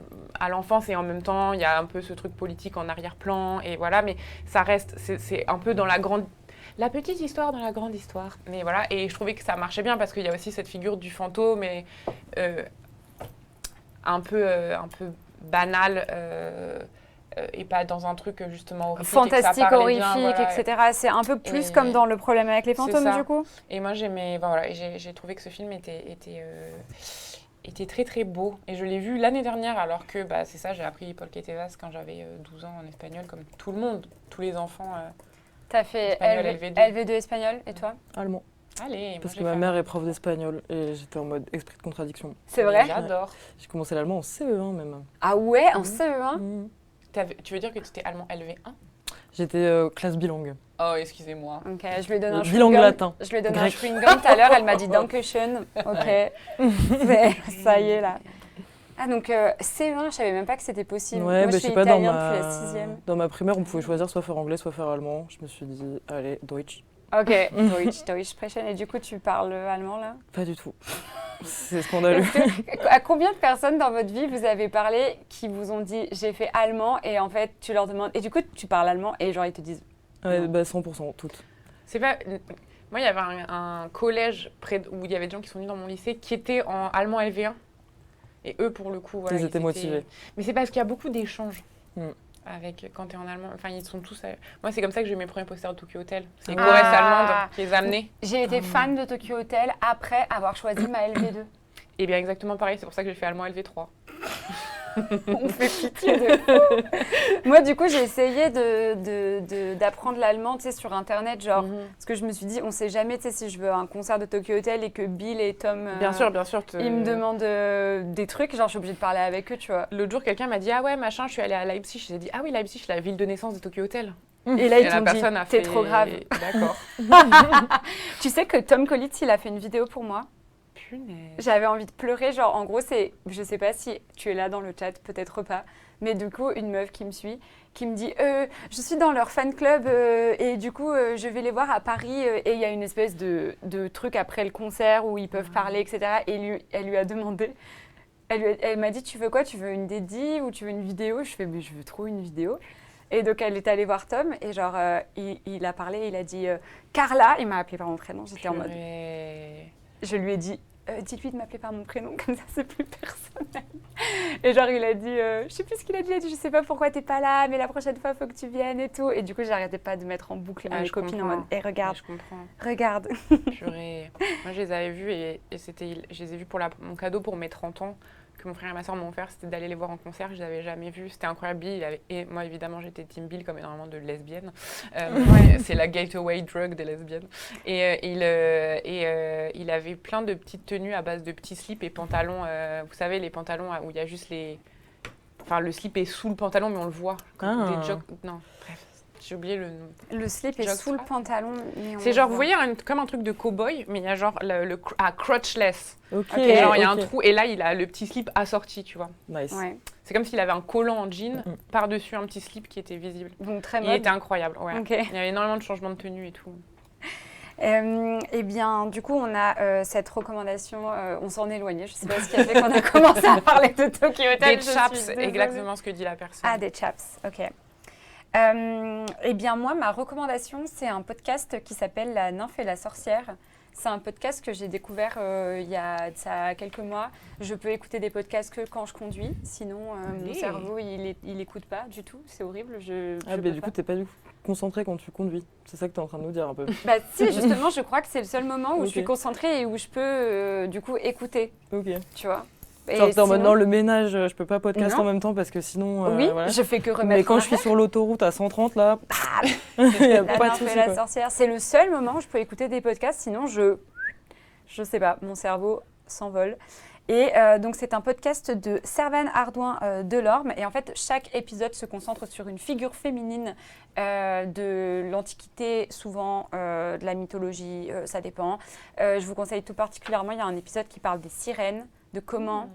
Speaker 3: à l'enfance et en même temps, il y a un peu ce truc politique en arrière-plan. Et voilà, mais ça reste, c'est un peu dans la petite histoire dans la grande histoire. Mais voilà, et je trouvais que ça marchait bien parce qu'il y a aussi cette figure du fantôme et un peu banal et pas dans un truc justement horrifique.
Speaker 1: Fantastique, horrifique,
Speaker 3: bien, voilà.
Speaker 1: etc. C'est un peu plus
Speaker 3: Et
Speaker 1: comme dans Le Problème avec les fantômes,
Speaker 3: ça.
Speaker 1: du coup.
Speaker 3: Et moi, j'aimais, voilà, j'ai trouvé que ce film était très très beau. Et je l'ai vu l'année dernière alors que, c'est ça, j'ai appris Por qué te vas quand j'avais 12 ans en espagnol, comme tout le monde, tous les enfants.
Speaker 1: T'as fait
Speaker 3: Espagnol,
Speaker 1: LV2 espagnol, et toi?
Speaker 2: Allemand.
Speaker 3: Allez,
Speaker 2: Parce
Speaker 3: moi,
Speaker 2: que ma mère est prof d'espagnol et j'étais en mode esprit de contradiction.
Speaker 1: C'est vrai?
Speaker 3: J'adore.
Speaker 2: J'ai commencé l'allemand en CE1 même.
Speaker 1: Ah ouais, en CE1?
Speaker 2: Mhm.
Speaker 3: Tu veux dire que tu étais allemand LV1?
Speaker 2: J'étais classe bilingue.
Speaker 3: Oh, excusez-moi.
Speaker 1: Ok, je lui donne un
Speaker 2: Bilingue
Speaker 1: chewing-gum.
Speaker 2: latin.
Speaker 1: Je lui donne un
Speaker 2: Grec.
Speaker 1: chewing-gum tout à l'heure, elle m'a dit Dankeschön. Ok, ça y est là. Ah donc CE1, je savais même pas que c'était possible.
Speaker 2: Ouais,
Speaker 1: Moi je
Speaker 2: je
Speaker 1: suis
Speaker 2: sais pas,
Speaker 1: italien depuis la 6e.
Speaker 2: dans ma primaire, on pouvait choisir soit faire anglais, soit faire allemand. Je me suis dit, allez, Deutsch.
Speaker 1: Ok, Deutsch sprechen. Et du coup, tu parles allemand là?
Speaker 2: Pas du tout. C'est scandaleux.
Speaker 1: À combien de personnes dans votre vie vous avez parlé qui vous ont dit j'ai fait allemand et en fait tu leur demandes et du coup tu parles allemand et genre ils te disent
Speaker 2: Ouais, 100%, toutes.
Speaker 3: C'est pas... Moi, il y avait un collège où il y avait des gens qui sont venus dans mon lycée qui étaient en allemand LV1. Et eux, pour le coup, voilà,
Speaker 2: Ils étaient motivés.
Speaker 3: Mais c'est parce qu'il y a beaucoup d'échanges.
Speaker 2: Mm.
Speaker 3: Quand tu es en allemand, enfin ils sont tous... Moi c'est comme ça que j'ai eu mes premiers posters de Tokyo Hotel. C'est une
Speaker 1: Ah.
Speaker 3: Corrèze allemande qui les a amenés.
Speaker 1: j'ai été fan de Tokyo Hotel après avoir choisi ma LV2.
Speaker 3: Et bien exactement pareil, c'est pour ça que j'ai fait allemand LV3.
Speaker 1: On fait pitié de fou. Moi du coup j'ai essayé d'apprendre l'allemand tu sais, sur internet genre parce que je me suis dit on sait jamais tu sais, si je veux un concert de Tokyo Hotel et que Bill et Tom
Speaker 3: Bien sûr.
Speaker 1: ils me demandent des trucs genre je suis obligée de parler avec eux tu vois.
Speaker 3: L'autre jour quelqu'un m'a dit ah ouais machin je suis allée à Leipzig. J'ai dit ah oui Leipzig c'est la ville de naissance de Tokyo Hotel.
Speaker 1: Et là, ils
Speaker 3: Et
Speaker 1: t'ont
Speaker 3: la
Speaker 1: dit,
Speaker 3: personne a
Speaker 1: t'es
Speaker 3: fait...
Speaker 1: trop grave.
Speaker 3: D'accord.
Speaker 1: Tu sais que Tom Collitz, il a fait une vidéo pour moi.
Speaker 3: Punaise.
Speaker 1: J'avais envie de pleurer, genre en gros c'est, je sais pas si tu es là dans le chat, peut-être pas, mais du coup une meuf qui me suit, qui me dit je suis dans leur fan club et du coup je vais les voir à Paris et il y a une espèce de truc après le concert où ils peuvent parler, etc. Et elle lui a demandé, elle m'a dit tu veux quoi, tu veux une dédie ou tu veux une vidéo? Je fais mais je veux trop une vidéo. Et donc elle est allée voir Tom et genre il a parlé, il a dit Carla, il m'a appelé par mon prénom, j'étais en mode, je lui ai dit dites-lui de m'appeler par mon prénom, comme ça c'est plus personnel. Et genre il a dit, je sais plus ce qu'il a dit, je sais pas pourquoi t'es pas là, mais la prochaine fois faut que tu viennes et tout. Et du coup j'arrêtais pas de mettre en boucle à mes copines en mode, regarde,
Speaker 3: je comprends.
Speaker 1: regarde.
Speaker 3: Purée. Moi je les avais vus et c'était, je les ai vus pour mon cadeau pour mes 30 ans. Que mon frère et ma soeur m'ont offert, c'était d'aller les voir en concert. Je les avais jamais vus, c'était incroyable. Et moi évidemment j'étais Team Bill comme énormément de lesbiennes. C'est la gateway drug des lesbiennes. Et il avait plein de petites tenues à base de petits slips et pantalons. Vous savez les pantalons où il y a juste les, enfin le slip est sous le pantalon mais on le voit. Des jogs. Non, bref. J'ai oublié le nom.
Speaker 1: Le slip est sous le pantalon.
Speaker 3: C'est genre, vous voyez, comme un truc de cow-boy, mais il y a genre crotchless.
Speaker 2: Ok.
Speaker 3: Genre, il y a un trou et là, il a le petit slip assorti, tu vois.
Speaker 2: Nice.
Speaker 1: Ouais.
Speaker 3: C'est comme s'il avait un collant en jean par-dessus un petit slip qui était visible.
Speaker 1: Donc très
Speaker 3: Il
Speaker 1: mode.
Speaker 3: était incroyable, ouais.
Speaker 1: Ok.
Speaker 3: Il y avait énormément de changements de tenue et tout.
Speaker 1: Eh bien, du coup, on a cette recommandation, on s'en éloignait, je sais pas ce qui a fait qu'on a commencé à parler de Tokyo Hotel.
Speaker 3: Des chaps, exactement ce que dit la personne.
Speaker 1: Ah, des chaps, ok. Eh bien, moi, ma recommandation, c'est un podcast qui s'appelle La Nymphe et la Sorcière. C'est un podcast que j'ai découvert il y a de ça quelques mois. Je peux écouter des podcasts que quand je conduis, sinon mon cerveau, il écoute pas du tout. C'est horrible.
Speaker 2: Du coup, t'es pas du coup concentré quand tu conduis. C'est ça que t'es en train de nous dire un peu.
Speaker 1: Bah si, justement, je crois que c'est le seul moment où
Speaker 2: Ok.
Speaker 1: je suis concentrée et où je peux du coup écouter,
Speaker 2: Ok.
Speaker 1: tu vois. Et
Speaker 2: Genre, t'es en mode
Speaker 1: sinon-
Speaker 2: non, le ménage, je peux pas podcast
Speaker 1: Non.
Speaker 2: en même temps parce que sinon.
Speaker 1: Oui,
Speaker 2: voilà.
Speaker 1: je fais que remettre.
Speaker 2: Mais quand
Speaker 1: en
Speaker 2: je suis
Speaker 1: affaire.
Speaker 2: sur l'autoroute à 130, là, il y a
Speaker 1: La
Speaker 2: pas de
Speaker 1: Nymphe et
Speaker 2: souci.
Speaker 1: la
Speaker 2: quoi.
Speaker 1: Sorcière, c'est le seul moment où je peux écouter des podcasts, sinon je sais pas, mon cerveau s'envole. Et donc c'est un podcast de Servane Ardouin Delorme. Et en fait, chaque épisode se concentre sur une figure féminine de l'Antiquité, souvent de la mythologie, ça dépend. Je vous conseille tout particulièrement, il y a un épisode qui parle des sirènes, de comment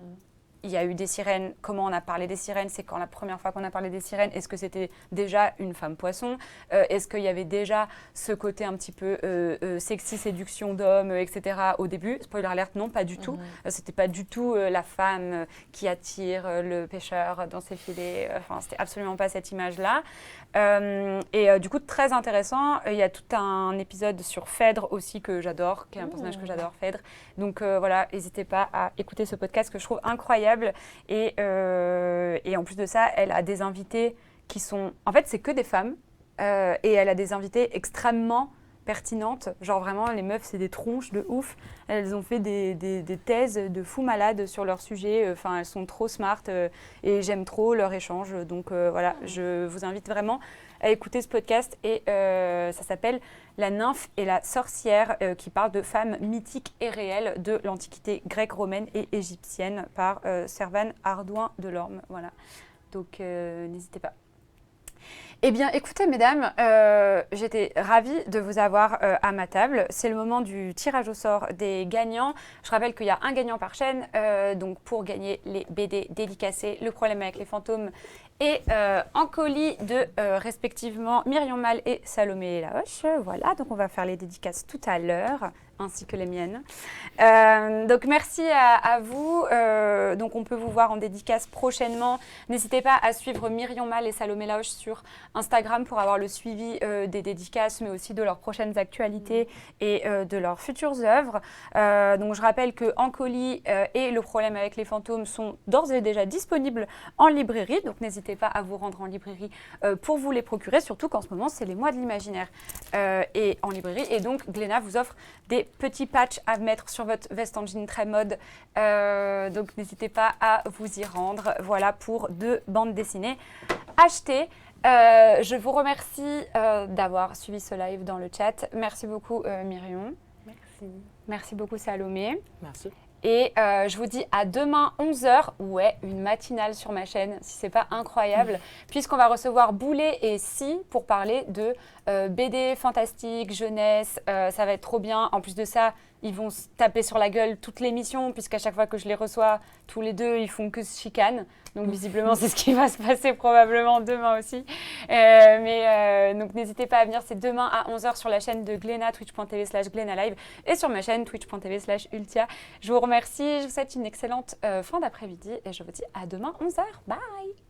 Speaker 1: il y a eu des sirènes, comment on a parlé des sirènes, c'est quand la première fois qu'on a parlé des sirènes, est-ce que c'était déjà une femme poisson, est-ce qu'il y avait déjà ce côté un petit peu sexy, séduction d'hommes, etc. au début. Spoiler alert, non, pas du tout. C'était pas du tout la femme qui attire le pêcheur dans ses filets, enfin c'était absolument pas cette image-là. Du coup, très intéressant, il y a tout un épisode sur Phèdre aussi que j'adore, qui est un personnage que j'adore, Phèdre. Donc voilà, n'hésitez pas à écouter ce podcast que je trouve incroyable. Et en plus de ça, elle a des invités qui sont... En fait, c'est que des femmes. Et elle a des invités extrêmement pertinentes. Genre vraiment, les meufs, c'est des tronches de ouf. Elles ont fait des thèses de fous malades sur leur sujet. Enfin, elles sont trop smart et j'aime trop leur échange. Donc voilà, je vous invite vraiment à écouter ce podcast. Et ça s'appelle La Nymphe et la Sorcière, qui parle de femmes mythiques et réelles de l'Antiquité grecque, romaine et égyptienne par Servane Ardouin Delorme. Voilà, donc n'hésitez pas. Eh bien, écoutez, mesdames, j'étais ravie de vous avoir à ma table. C'est le moment du tirage au sort des gagnants. Je rappelle qu'il y a un gagnant par chaîne. Donc, pour gagner les BD dédicacés, Le problème avec les fantômes et en colis de respectivement Myriam Mal et Salomé Lahoche. Voilà, donc on va faire les dédicaces tout à l'heure, ainsi que les miennes. Donc merci à vous. Donc on peut vous voir en dédicace prochainement. N'hésitez pas à suivre Myriam Mal et Salomé Lahoche sur Instagram pour avoir le suivi des dédicaces, mais aussi de leurs prochaines actualités et de leurs futures œuvres. Donc je rappelle que En colis et Le problème avec les fantômes sont d'ores et déjà disponibles en librairie. Donc n'hésitez pas à vous rendre en librairie pour vous les procurer, surtout qu'en ce moment c'est les mois de l'imaginaire et en librairie. Et donc Glénat vous offre des petits patchs à mettre sur votre veste en jean très mode. Donc n'hésitez pas à vous y rendre. Voilà pour 2 bandes dessinées achetées. Je vous remercie d'avoir suivi ce live dans le chat. Merci beaucoup Myriam.
Speaker 3: Merci.
Speaker 1: Merci beaucoup Salomé.
Speaker 2: Merci.
Speaker 1: Et je vous dis à demain 11h. Ouais, une matinale sur ma chaîne, si c'est pas incroyable, puisqu'on va recevoir Boulet et Si pour parler de BD fantastique, jeunesse. Ça va être trop bien. En plus de ça, ils vont se taper sur la gueule toute l'émission, puisqu'à chaque fois que je les reçois, tous les deux, ils font que se chicane. Donc visiblement, c'est ce qui va se passer probablement demain aussi. Donc n'hésitez pas à venir, c'est demain à 11h sur la chaîne de Gléna, twitch.tv/GlénaLive et sur ma chaîne twitch.tv/Ultia. Je vous remercie, je vous souhaite une excellente fin d'après-midi et je vous dis à demain 11h. Bye!